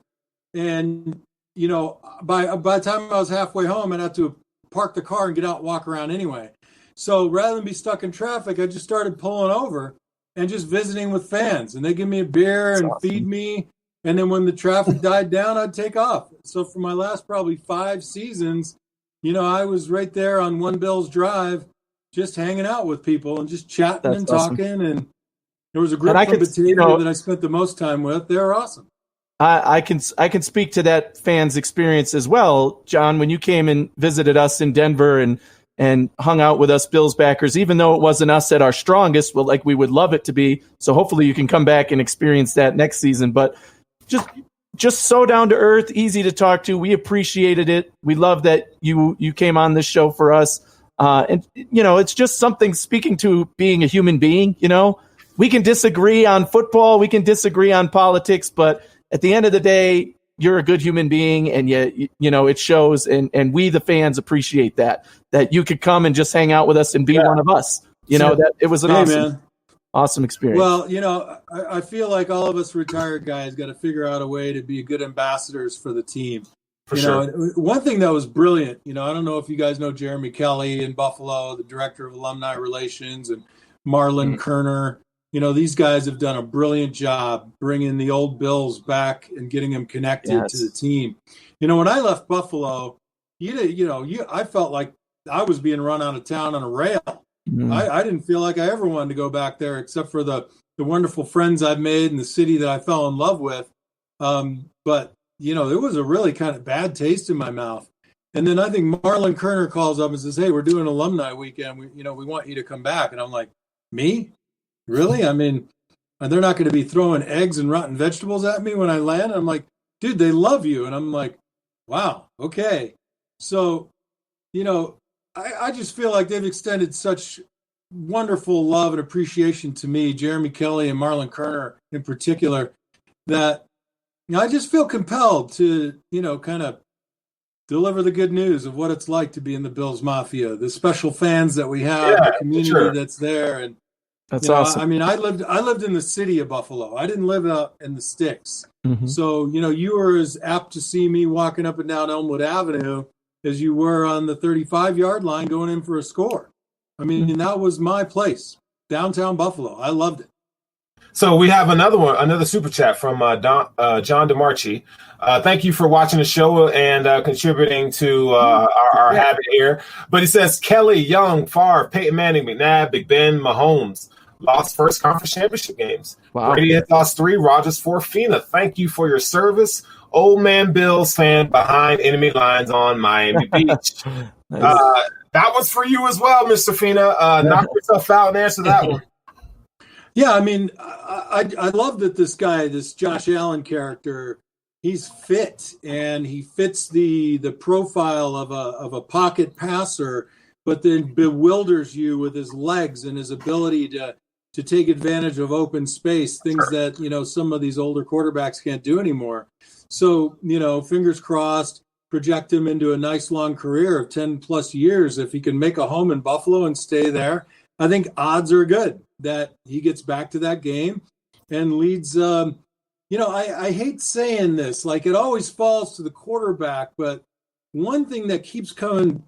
And, by the time I was halfway home, I'd have to park the car and get out and walk around anyway. So rather than be stuck in traffic, I just started pulling over and just visiting with fans. And they give me a beer and feed me. And then when the traffic died down, I'd take off. So for my last probably 5 seasons, I was right there on One Bills Drive, just hanging out with people and just chatting and talking. Awesome. And there was a group from Batavia that I spent the most time with. They were awesome. I can speak to that fan's experience as well, John, when you came and visited us in Denver and hung out with us Bills backers, even though it wasn't us at our strongest, well, like we would love it to be. So hopefully you can come back and experience that next season. But just so down to earth, easy to talk to. We appreciated it. We love that you came on this show for us. And it's just something speaking to being a human being. We can disagree on football, we can disagree on politics, but at the end of the day, you're a good human being, and it shows. And we, the fans, appreciate that you could come and just hang out with us and be one of us. That it was an awesome experience. Well, I feel like all of us retired guys got to figure out a way to be good ambassadors for the team. For sure. One thing that was brilliant, I don't know if you guys know Jeremy Kelly in Buffalo, the director of alumni relations, and Marlon Kerner. These guys have done a brilliant job bringing the old Bills back and getting them connected to the team. When I left Buffalo, I felt like I was being run out of town on a rail. I didn't feel like I ever wanted to go back there, except for the wonderful friends I've made in the city that I fell in love with. But there was a really kind of bad taste in my mouth. And then I think Marlon Kerner calls up and says, "Hey, we're doing alumni weekend. We want you to come back." And I'm like, "Me? Really? I mean, they're not going to be throwing eggs and rotten vegetables at me when I land?" And I'm like, "Dude, they love you." And I'm like, "Wow, okay." So, I just feel like they've extended such wonderful love and appreciation to me, Jeremy Kelly and Marlon Kerner in particular, that I just feel compelled to, kind of deliver the good news of what it's like to be in the Bills Mafia, the special fans that we have, the community that's there. And that's awesome. I mean, I lived in the city of Buffalo. I didn't live out in the sticks. Mm-hmm. So, you were as apt to see me walking up and down Elmwood Avenue as you were on the 35-yard line going in for a score. I mean, that was my place, downtown Buffalo. I loved it. So we have another super chat from John DeMarchi. Thank you for watching the show and contributing to our habit here. But he says, Kelly, Young, Favre, Peyton Manning, McNabb, Big Ben, Mahomes lost first conference championship games. Wow. Brady had lost 3, Rodgers 4, Fina. Thank you for your service. Old man Bills fan behind enemy lines on Miami Beach. Nice. That was for you as well, Mr. Fina. Knock yourself out and answer that one. Yeah, I mean, I love that this Josh Allen character, he's fit and he fits the profile of a pocket passer, but then bewilders you with his legs and his ability to take advantage of open space, things that, some of these older quarterbacks can't do anymore. So, fingers crossed, project him into a nice long career of 10 plus years. If he can make a home in Buffalo and stay there, I think odds are good that he gets back to that game and leads. I hate saying this, like it always falls to the quarterback, but one thing that keeps coming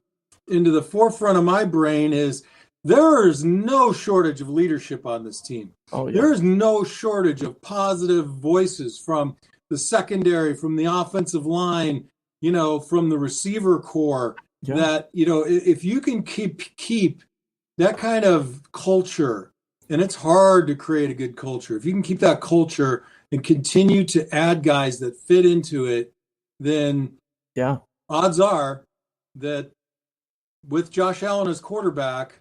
into the forefront of my brain is There's no shortage of leadership on this team. Oh, yeah. There's no shortage of positive voices from the secondary, from the offensive line, from the receiver core. Yeah. That, if you can keep that kind of culture, and it's hard to create a good culture. If you can keep that culture and continue to add guys that fit into it, then odds are that with Josh Allen as quarterback,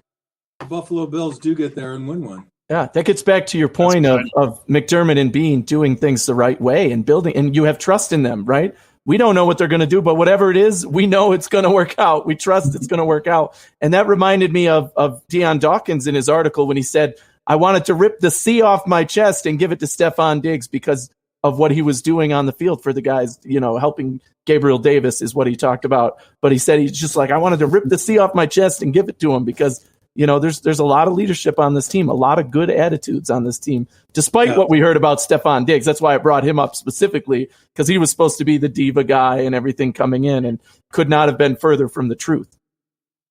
the Buffalo Bills do get there and win one. Yeah, that gets back to your point of McDermott and Bean doing things the right way and building, and you have trust in them, right? We don't know what they're going to do, but whatever it is, we know it's going to work out. We trust it's going to work out. And that reminded me of Deion Dawkins in his article when he said, I wanted to rip the C off my chest and give it to Stephon Diggs because of what he was doing on the field for the guys, helping Gabriel Davis is what he talked about. But he said he's just like, I wanted to rip the C off my chest and give it to him because there's a lot of leadership on this team, a lot of good attitudes on this team, despite what we heard about Stephon Diggs. That's why I brought him up specifically, because he was supposed to be the diva guy and everything coming in and could not have been further from the truth.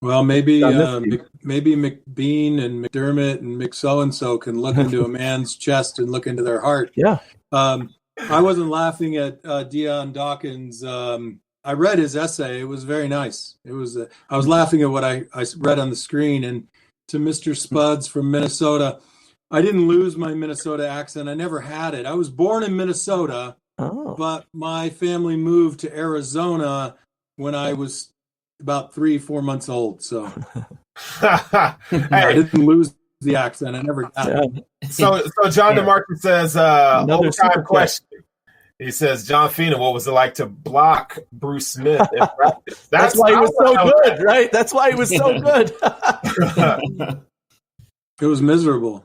Well, maybe McBean and McDermott and McSo-and-so can look into a man's chest and look into their heart. Yeah. I wasn't laughing at Deion Dawkins. I read his essay. It was very nice. It was. I was laughing at what I read on the screen. And to Mr. Spuds from Minnesota, I didn't lose my Minnesota accent. I never had it. I was born in Minnesota, but my family moved to Arizona when I was about 3-4 months old. So I didn't lose the accent. I never got it. So John DeMarcus says, another time question. He says, John Fina, what was it like to block Bruce Smith in practice? That's why he was so good, right? That's why he was so good. It was miserable.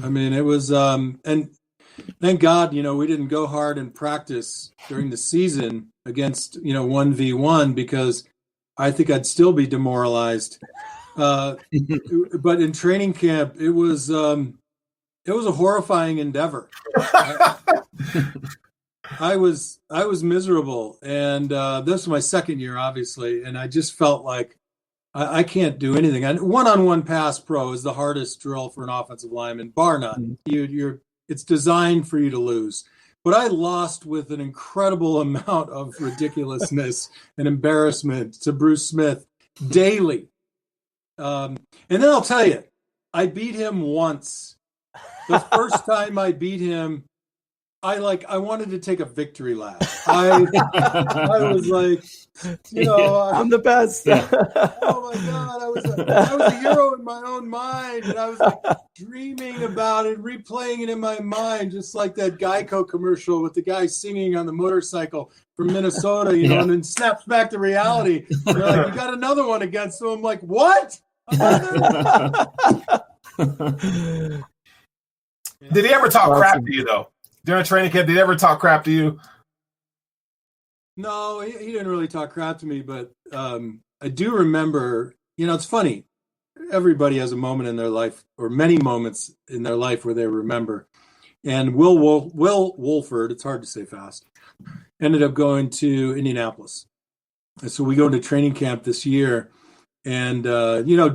I mean, it was, and thank God, we didn't go hard in practice during the season against, 1v1 because I think I'd still be demoralized. But in training camp, it was a horrifying endeavor. I was miserable, and this was my second year, obviously, and I just felt like I can't do anything. And one-on-one pass pro is the hardest drill for an offensive lineman, bar none. It's designed for you to lose. But I lost with an incredible amount of ridiculousness and embarrassment to Bruce Smith daily. And then I'll tell you, I beat him once. The first time I beat him, I wanted to take a victory lap. I was like, I'm the best. Oh my God, I was a hero in my own mind, and I was like dreaming about it, replaying it in my mind, just like that Geico commercial with the guy singing on the motorcycle from Minnesota, and then snaps back to reality. They're like, you got another one against him. I'm like, what? Did he ever talk crap to you though? During training camp, did he ever talk crap to you? No, he didn't really talk crap to me, but I do remember, it's funny. Everybody has a moment in their life, or many moments in their life where they remember. And Will Wolford, it's hard to say fast, ended up going to Indianapolis. And so we go into training camp this year, and,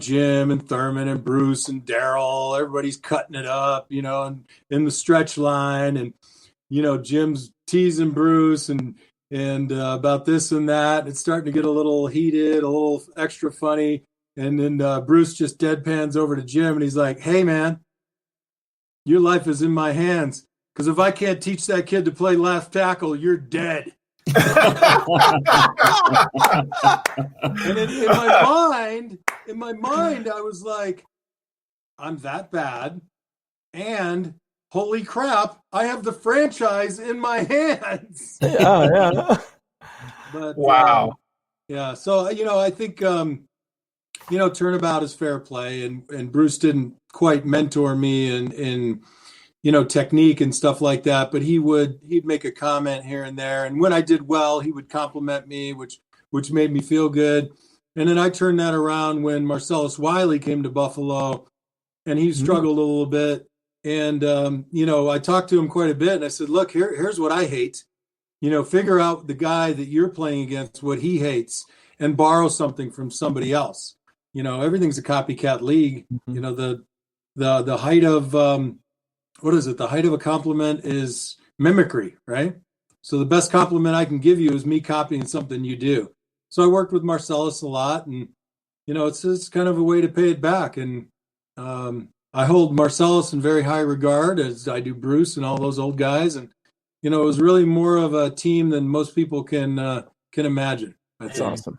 Jim and Thurman and Bruce and Daryl, everybody's cutting it up, and in the stretch line, and, Jim's teasing Bruce and about this and that. It's starting to get a little heated, a little extra funny. And then Bruce just deadpans over to Jim, and he's like, hey, man, your life is in my hands, because if I can't teach that kid to play left tackle, you're dead. And in my mind, I was like, I'm that bad, and holy crap, I have the franchise in my hands. Yeah. But wow. So I think turnabout is fair play, and Bruce didn't quite mentor me in technique and stuff like that, but he'd make a comment here and there, and when I did well, he would compliment me, which made me feel good. And then I turned that around when Marcellus Wiley came to Buffalo, and he struggled a little bit. And I talked to him quite a bit, and I said, look, here's what I hate. Figure out the guy that you're playing against, what he hates, and borrow something from somebody else. everything's a copycat league. The height of what is it? The height of a compliment is mimicry, right? So the best compliment I can give you is me copying something you do. So I worked with Marcellus a lot, and it's kind of a way to pay it back. And I hold Marcellus in very high regard, as I do Bruce and all those old guys. And it was really more of a team than most people can imagine. That's awesome.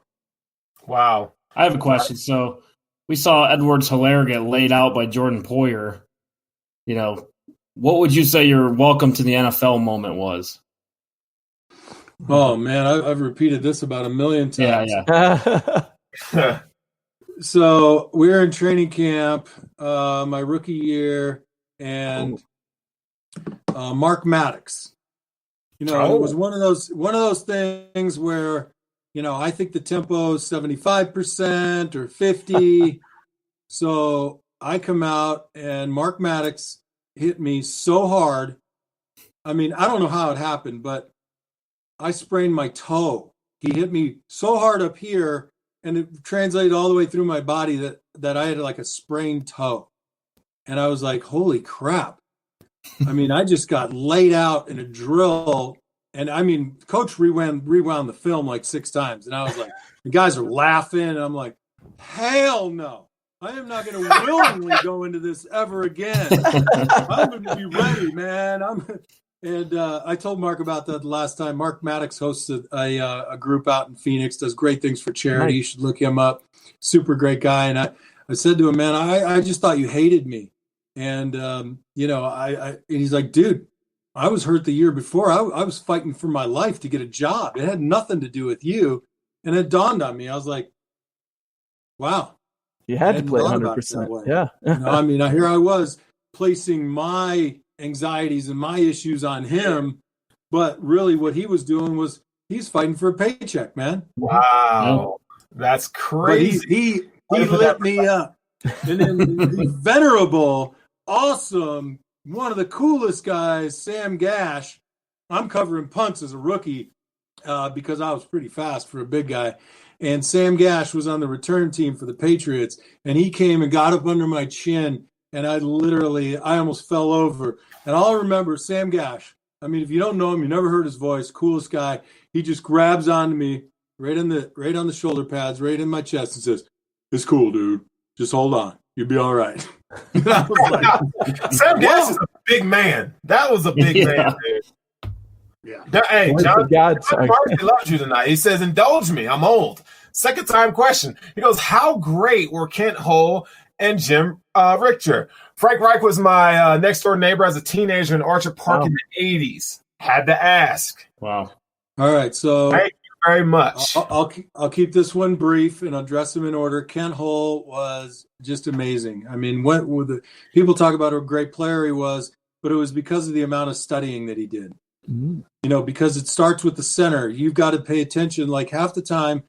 Wow. I have a question. So we saw Edwards-Hilaire get laid out by Jordan Poyer. What would you say your welcome to the NFL moment was? Oh, man, I've repeated this about 1 million times. Yeah. So we were in training camp my rookie year, and Mark Maddox. It was one of those things where, I think the tempo is 75% or 50. So I come out, and Mark Maddox hit me so hard. I mean, I don't know how it happened, but I sprained my toe. He hit me so hard up here, and it translated all the way through my body that I had like a sprained toe. And I was like, holy crap. I mean, I just got laid out in a drill. And I mean, coach rewound the film like 6 times. And I was like, the guys are laughing. And I'm like, hell no. I am not going to willingly go into this ever again. I'm going to be ready, man. And I told Mark about that the last time. Mark Maddox hosted a group out in Phoenix, does great things for charity. You should look him up. Super great guy. And I said to him, man, I just thought you hated me. And, and he's like, dude, I was hurt the year before. I was fighting for my life to get a job. It had nothing to do with you. And it dawned on me. I was like, wow. You had to play 100%. Yeah. I mean, here I was placing my anxieties and my issues on him, but really what he was doing was he's fighting for a paycheck, man. Wow. That's crazy. He lit me up. And then the venerable, awesome, one of the coolest guys, Sam Gash. I'm covering punts as a rookie because I was pretty fast for a big guy. And Sam Gash was on the return team for the Patriots, and he came and got up under my chin, and I almost fell over. And all I remember, Sam Gash, I mean, if you don't know him, you never heard his voice, coolest guy. He just grabs onto me right on the shoulder pads, right in my chest, and says, "It's cool, dude. Just hold on. You'll be all right." I was like, Sam Gash is a big man. That was a big man, dude. Yeah. Hey, John, Marcy loves you tonight. He says, indulge me. I'm old. Second time question. He goes, how great were Kent Hull and Jim Richter? Frank Reich was my next door neighbor as a teenager in Orchard Park in the 80s. Had to ask. Wow. All right. So thank you very much. I'll keep this one brief and I'll address them in order. Kent Hull was just amazing. I mean, people talk about what a great player he was, but it was because of the amount of studying that he did. Mm-hmm. Because it starts with the center. You've got to pay attention. Like half the time,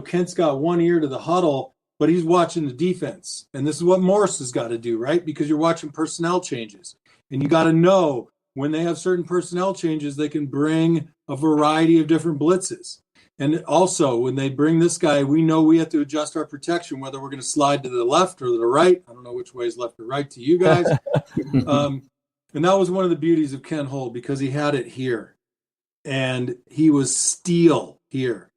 Kent's got one ear to the huddle, but he's watching the defense. And this is what Morris has got to do, right? Because you're watching personnel changes. And you got to know when they have certain personnel changes, they can bring a variety of different blitzes. And also, when they bring this guy, we know we have to adjust our protection, whether we're going to slide to the left or the right. I don't know which way is left or right to you guys. And that was one of the beauties of Kent Hull because he had it here. And he was steel here.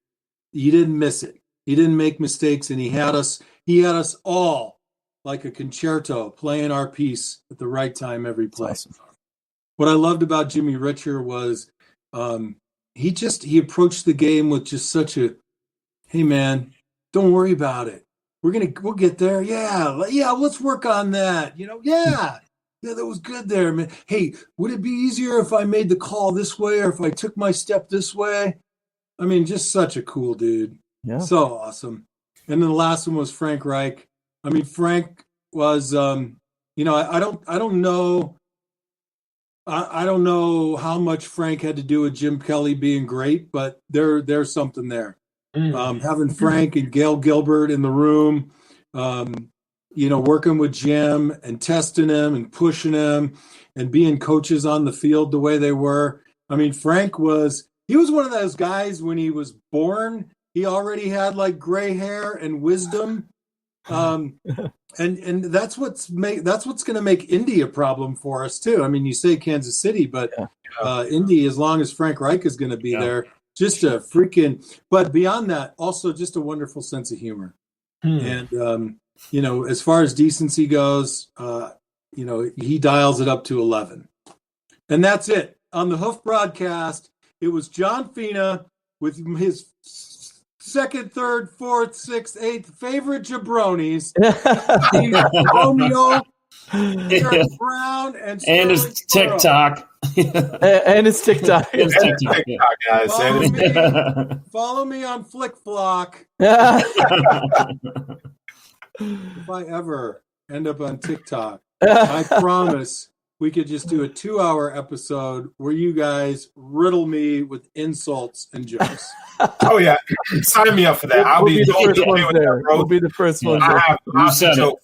He didn't miss it. He didn't make mistakes, and he had us all like a concerto playing our piece at the right time every play. Awesome. What I loved about Jimmy Richer was he approached the game with just such a, hey man, don't worry about it. We'll get there. Yeah, let's work on that. Yeah, that was good there, man. Hey, would it be easier if I made the call this way or if I took my step this way? I mean, just such a cool dude. Yeah. So awesome. And then the last one was Frank Reich. I mean, Frank was, I don't know. I don't know how much Frank had to do with Jim Kelly being great, but there's something there. Having Frank and Gail Gilbert in the room, working with Jim and testing him and pushing him and being coaches on the field the way they were. I mean, Frank was one of those guys when he was born, he already had like gray hair and wisdom. And that's what's going to make Indy a problem for us too. I mean, you say Kansas City, but Indy, as long as Frank Reich is going to be there, just a freaking. But beyond that, also just a wonderful sense of humor. And as far as decency goes, he dials it up to 11, and that's it on the Hoof broadcast. It was John Fina with his second, third, fourth, sixth, eighth favorite jabronis. Romeo, Eric Brown, and his TikTok. and his TikTok. Guys. Follow me on FlickFlock. If I ever end up on TikTok, I promise we could just do a 2-hour episode where you guys riddle me with insults and jokes. Oh yeah, sign me up for that. I'll be the first one there. We'll be the first one. I have jokes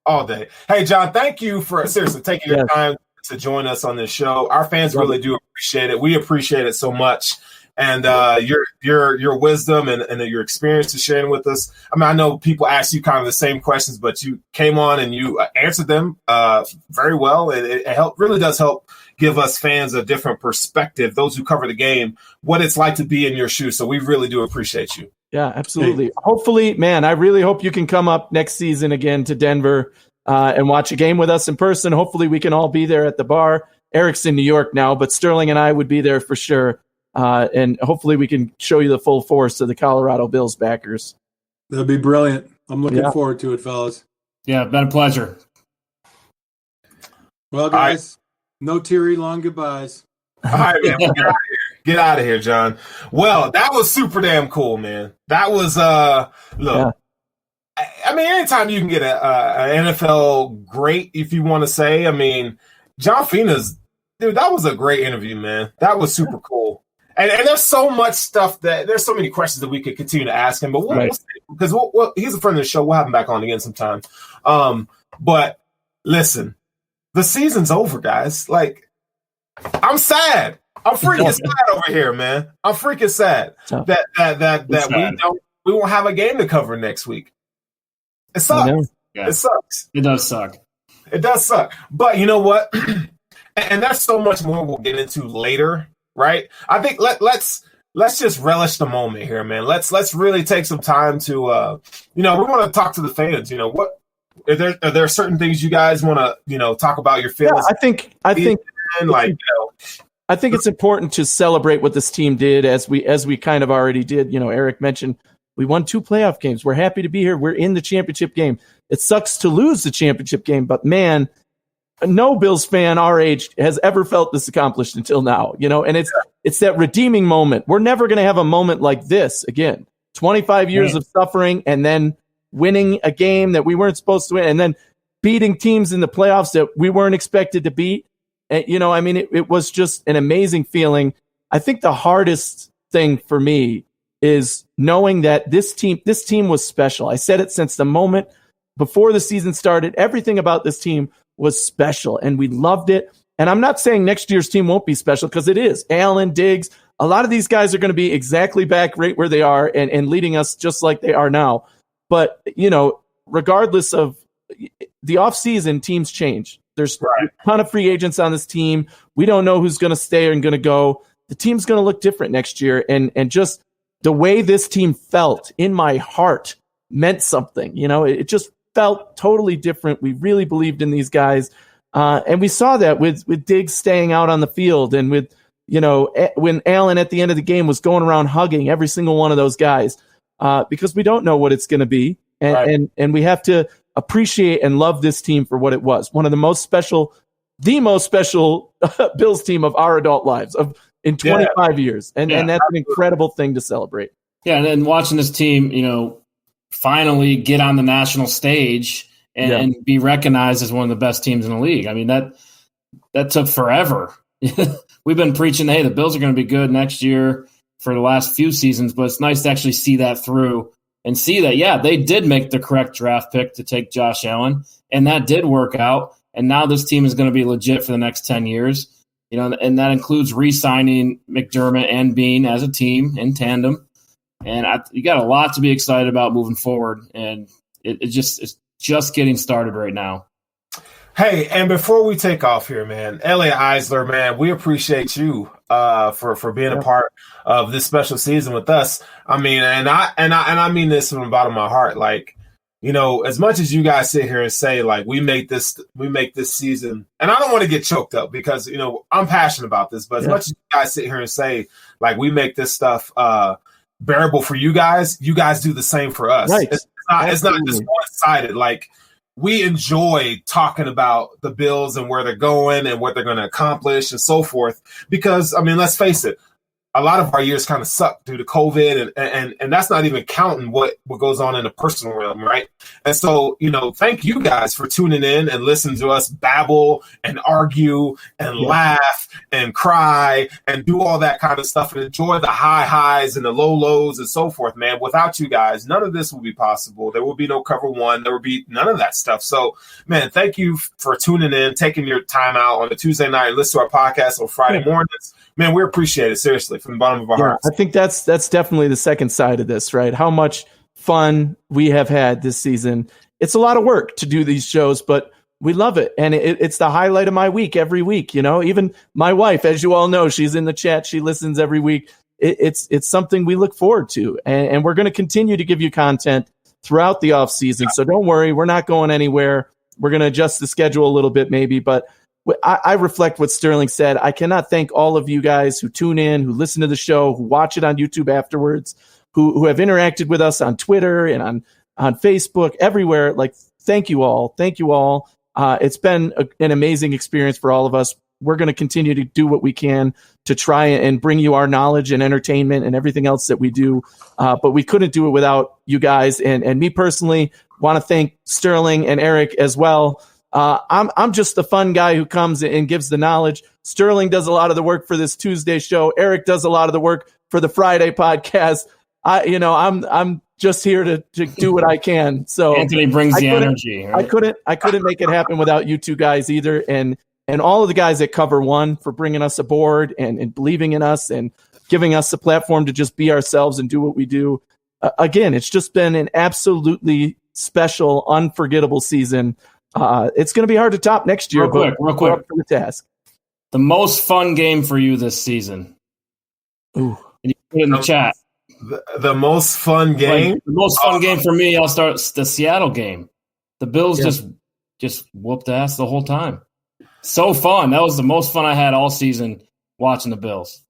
all day. Hey, John, thank you for seriously taking your time to join us on this show. Our fans really do appreciate it. We appreciate it so much. And your wisdom and your experience to sharing with us. I mean, I know people ask you kind of the same questions, but you came on and you answered them very well. It really does help give us fans a different perspective, those who cover the game, what it's like to be in your shoes. So we really do appreciate you. Yeah, absolutely. Hopefully, man, I really hope you can come up next season again to Denver and watch a game with us in person. Hopefully we can all be there at the bar. Eric's in New York now, but Sterling and I would be there for sure. And hopefully we can show you the full force of the Colorado Bills backers. That'd be brilliant. I'm looking forward to it, fellas. Yeah, been a pleasure. Well, guys, no teary long goodbyes. All right, man. Get out of here, John. Well, that was super damn cool, man. That was, look, I mean, anytime you can get an NFL great, if you want to say, I mean, John Fina's, dude, that was a great interview, man. That was super cool. And there's so much stuff there's so many questions that we could continue to ask him, but because he's a friend of the show. We'll have him back on again sometime. But listen, the season's over, guys. Like, I'm sad. I'm freaking sad over here, man. I'm freaking sad that we won't have a game to cover next week. It sucks. Yeah. It sucks. It does suck. It does suck. But you know what? And there's so much more we'll get into later, right? I think let's just relish the moment here, man. Let's really take some time to we want to talk to the fans. You know, what are there certain things you guys want to talk about your feelings? Yeah, I think it's important to celebrate what this team did as we kind of already did. Eric mentioned we won 2 playoff games. We're happy to be here. We're in the championship game. It sucks to lose the championship game, but man, no Bills fan our age has ever felt this accomplished until now, and it's that redeeming moment. We're never going to have a moment like this again. 25 years of suffering and then winning a game that we weren't supposed to win and then beating teams in the playoffs that we weren't expected to beat. And, it was just an amazing feeling. I think the hardest thing for me is knowing that this team was special. I said it since the moment before the season started. Everything about this team was special, and we loved it. And I'm not saying next year's team won't be special, because it is. Allen, Diggs, a lot of these guys are going to be exactly back right where they are and leading us just like they are now. But, regardless of the offseason, teams change. There's a ton of free agents on this team. We don't know who's going to stay and going to go. The team's going to look different next year. And just the way this team felt in my heart meant something. It just felt totally different. We really believed in these guys. And we saw that with Diggs staying out on the field and with, when Allen at the end of the game was going around hugging every single one of those guys, because we don't know what it's going to be. And we have to appreciate and love this team for what it was. One of the most special Bills team of our adult lives in 25 years. And that's an incredible thing to celebrate. Yeah. And then watching this team, finally get on the national stage and be recognized as one of the best teams in the league. I mean, that took forever. We've been preaching, hey, the Bills are going to be good next year for the last few seasons, but it's nice to actually see that through and see that, they did make the correct draft pick to take Josh Allen, and that did work out. And now this team is going to be legit for the next 10 years, and that includes re-signing McDermott and Bean as a team in tandem. And you got a lot to be excited about moving forward, and it's just getting started right now. Hey, and before we take off here, man, Elliot Eisler, man, we appreciate you for being a part of this special season with us. I mean, and I mean this from the bottom of my heart. Like, you know, as much as you guys sit here and say, like, we make this season, and I don't want to get choked up because, you know, I'm passionate about this, but as much as you guys sit here and say, like, we make this stuff bearable for you guys do the same for us. Right. It's not just one-sided. Like, we enjoy talking about the Bills and where they're going and what they're going to accomplish and so forth. Because, I mean, let's face it, a lot of our years kind of suck due to COVID, and that's not even counting what goes on in the personal realm, right? And so, you know, thank you guys for tuning in and listening to us babble and argue and laugh and cry and do all that kind of stuff and enjoy the high highs and the low lows and so forth, man. Without you guys, none of this would be possible. There will be no Cover One. There would be none of that stuff. So, man, thank you for tuning in, taking your time out on a Tuesday night, listen to our podcast on Friday mornings. Man, we appreciate it, seriously, from the bottom of our hearts. I think that's definitely the second side of this, right? How much fun we have had this season. It's a lot of work to do these shows, but we love it. And it's the highlight of my week every week. You know, even my wife, as you all know, she's in the chat. She listens every week. It's something we look forward to. And we're going to continue to give you content throughout the off season. So don't worry, we're not going anywhere. We're going to adjust the schedule a little bit maybe, but I reflect what Sterling said. I cannot thank all of you guys who tune in, who listen to the show, who watch it on YouTube afterwards, who have interacted with us on Twitter and on Facebook, everywhere. Like, thank you all. Thank you all. It's been an amazing experience for all of us. We're going to continue to do what we can to try and bring you our knowledge and entertainment and everything else that we do. But we couldn't do it without you guys. And me personally, want to thank Sterling and Eric as well. I'm just the fun guy who comes and gives the knowledge. Sterling does a lot of the work for this Tuesday show. Eric does a lot of the work for the Friday podcast. I'm just here to do what I can. So Anthony brings the energy. Right? I couldn't make it happen without you two guys either. And all of the guys at Cover One for bringing us aboard and believing in us and giving us the platform to just be ourselves and do what we do. Again, it's just been an absolutely special, unforgettable season. It's going to be hard to top next year. Real quick. For the task. The most fun game for you this season. Ooh. And you put it in the chat. The most fun game? The most fun game for me, I'll start the Seattle game. The Bills just whooped ass the whole time. So fun. That was the most fun I had all season watching the Bills.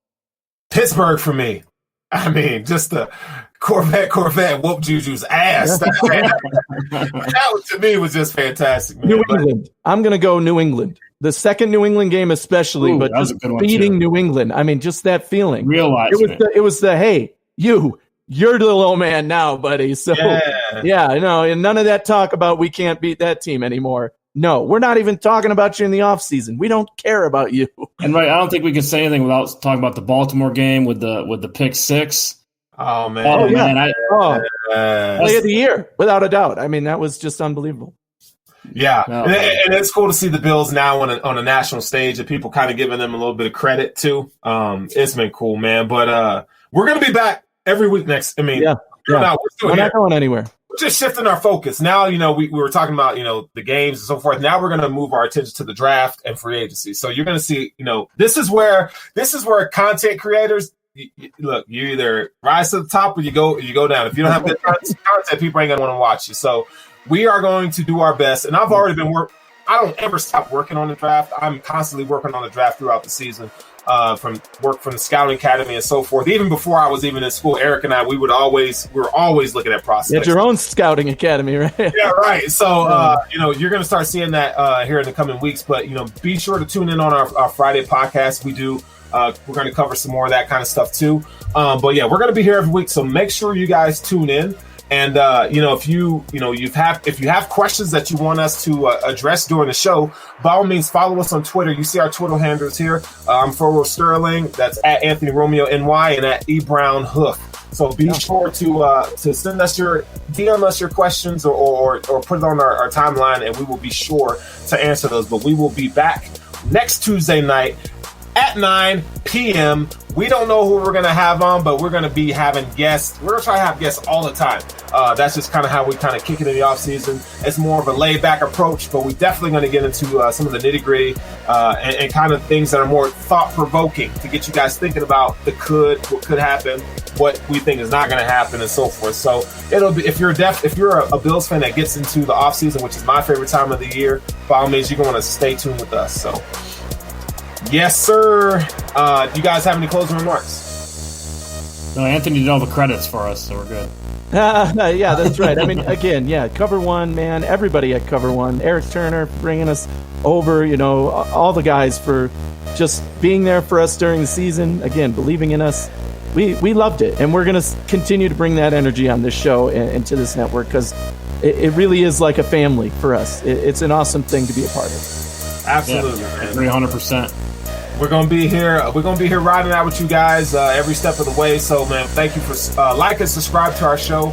Pittsburgh for me. I mean, just the Corvette whoop Juju's ass. That to me was just fantastic. Man. New England. I'm going to go New England. The second New England game especially, but just beating New England. I mean, just that feeling. It was the hey, you're the little old man now, buddy. So, and none of that talk about we can't beat that team anymore. No, we're not even talking about you in the offseason. We don't care about you. And I don't think we can say anything without talking about the Baltimore game with the pick six. Oh, man. Play of the year, without a doubt. I mean, that was just unbelievable. Yeah, and it's cool to see the Bills now on a national stage and people kind of giving them a little bit of credit, too. It's been cool, man. But we're going to be back every week next. I mean, we're not going anywhere. We're just shifting our focus. Now, we were talking about, the games and so forth. Now we're going to move our attention to the draft and free agency. So you're going to see, this is where content creators – look, you either rise to the top or you go down. If you don't have good content, people ain't gonna want to watch you. So we are going to do our best. And I've already been I don't ever stop working on the draft. I'm constantly working on the draft throughout the season. From the scouting academy and so forth. Even before I was even in school, Eric and I, we were always looking at prospects. You had your own scouting academy, right? Yeah, right. So you're going to start seeing that here in the coming weeks. But be sure to tune in on our Friday podcast. We do. We're going to cover some more of that kind of stuff too. But yeah, we're going to be here every week. So make sure you guys tune in. And if you have questions that you want us to address during the show, by all means follow us on Twitter. You see our Twitter handles here. I'm Forward Sterling. That's at Anthony Romeo NY and at eBrown Hoof. So be sure to send us DM us your questions or put it on our timeline, and we will be sure to answer those. But we will be back next Tuesday night at 9 p.m. We don't know who we're going to have on, but we're going to be having guests. We're going to try to have guests all the time. That's just kind of how we kind of kick it in the off season. It's more of a laid back approach, but we're definitely going to get into some of the nitty gritty and kind of things that are more thought provoking to get you guys thinking about what could happen, what we think is not going to happen, and so forth. So it'll be, if you're a Bills fan that gets into the off season, which is my favorite time of the year, by all means, you're going to want to stay tuned with us. So yes, sir. Do you guys have any closing remarks? No, Anthony did all the credits for us, so we're good. Yeah, that's right. I mean, again, yeah, Cover One, man, everybody at Cover One, Eric Turner bringing us over, all the guys for just being there for us during the season, again, believing in us. We loved it, and we're going to continue to bring that energy on this show and to this network because it really is like a family for us. It's an awesome thing to be a part of. Absolutely, yeah, 300%. We're gonna be here. We're gonna be here riding out with you guys every step of the way. So, man, thank you for like and subscribe to our show.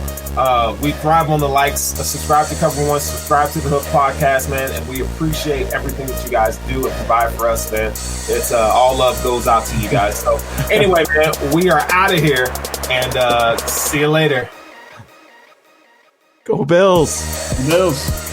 We thrive on the likes. Subscribe to Cover One. Subscribe to the Hoof Podcast, man. And we appreciate everything that you guys do and provide for us, man. It's all love goes out to you guys. So, anyway, man, we are out of here and see you later. Go Bills. Bills.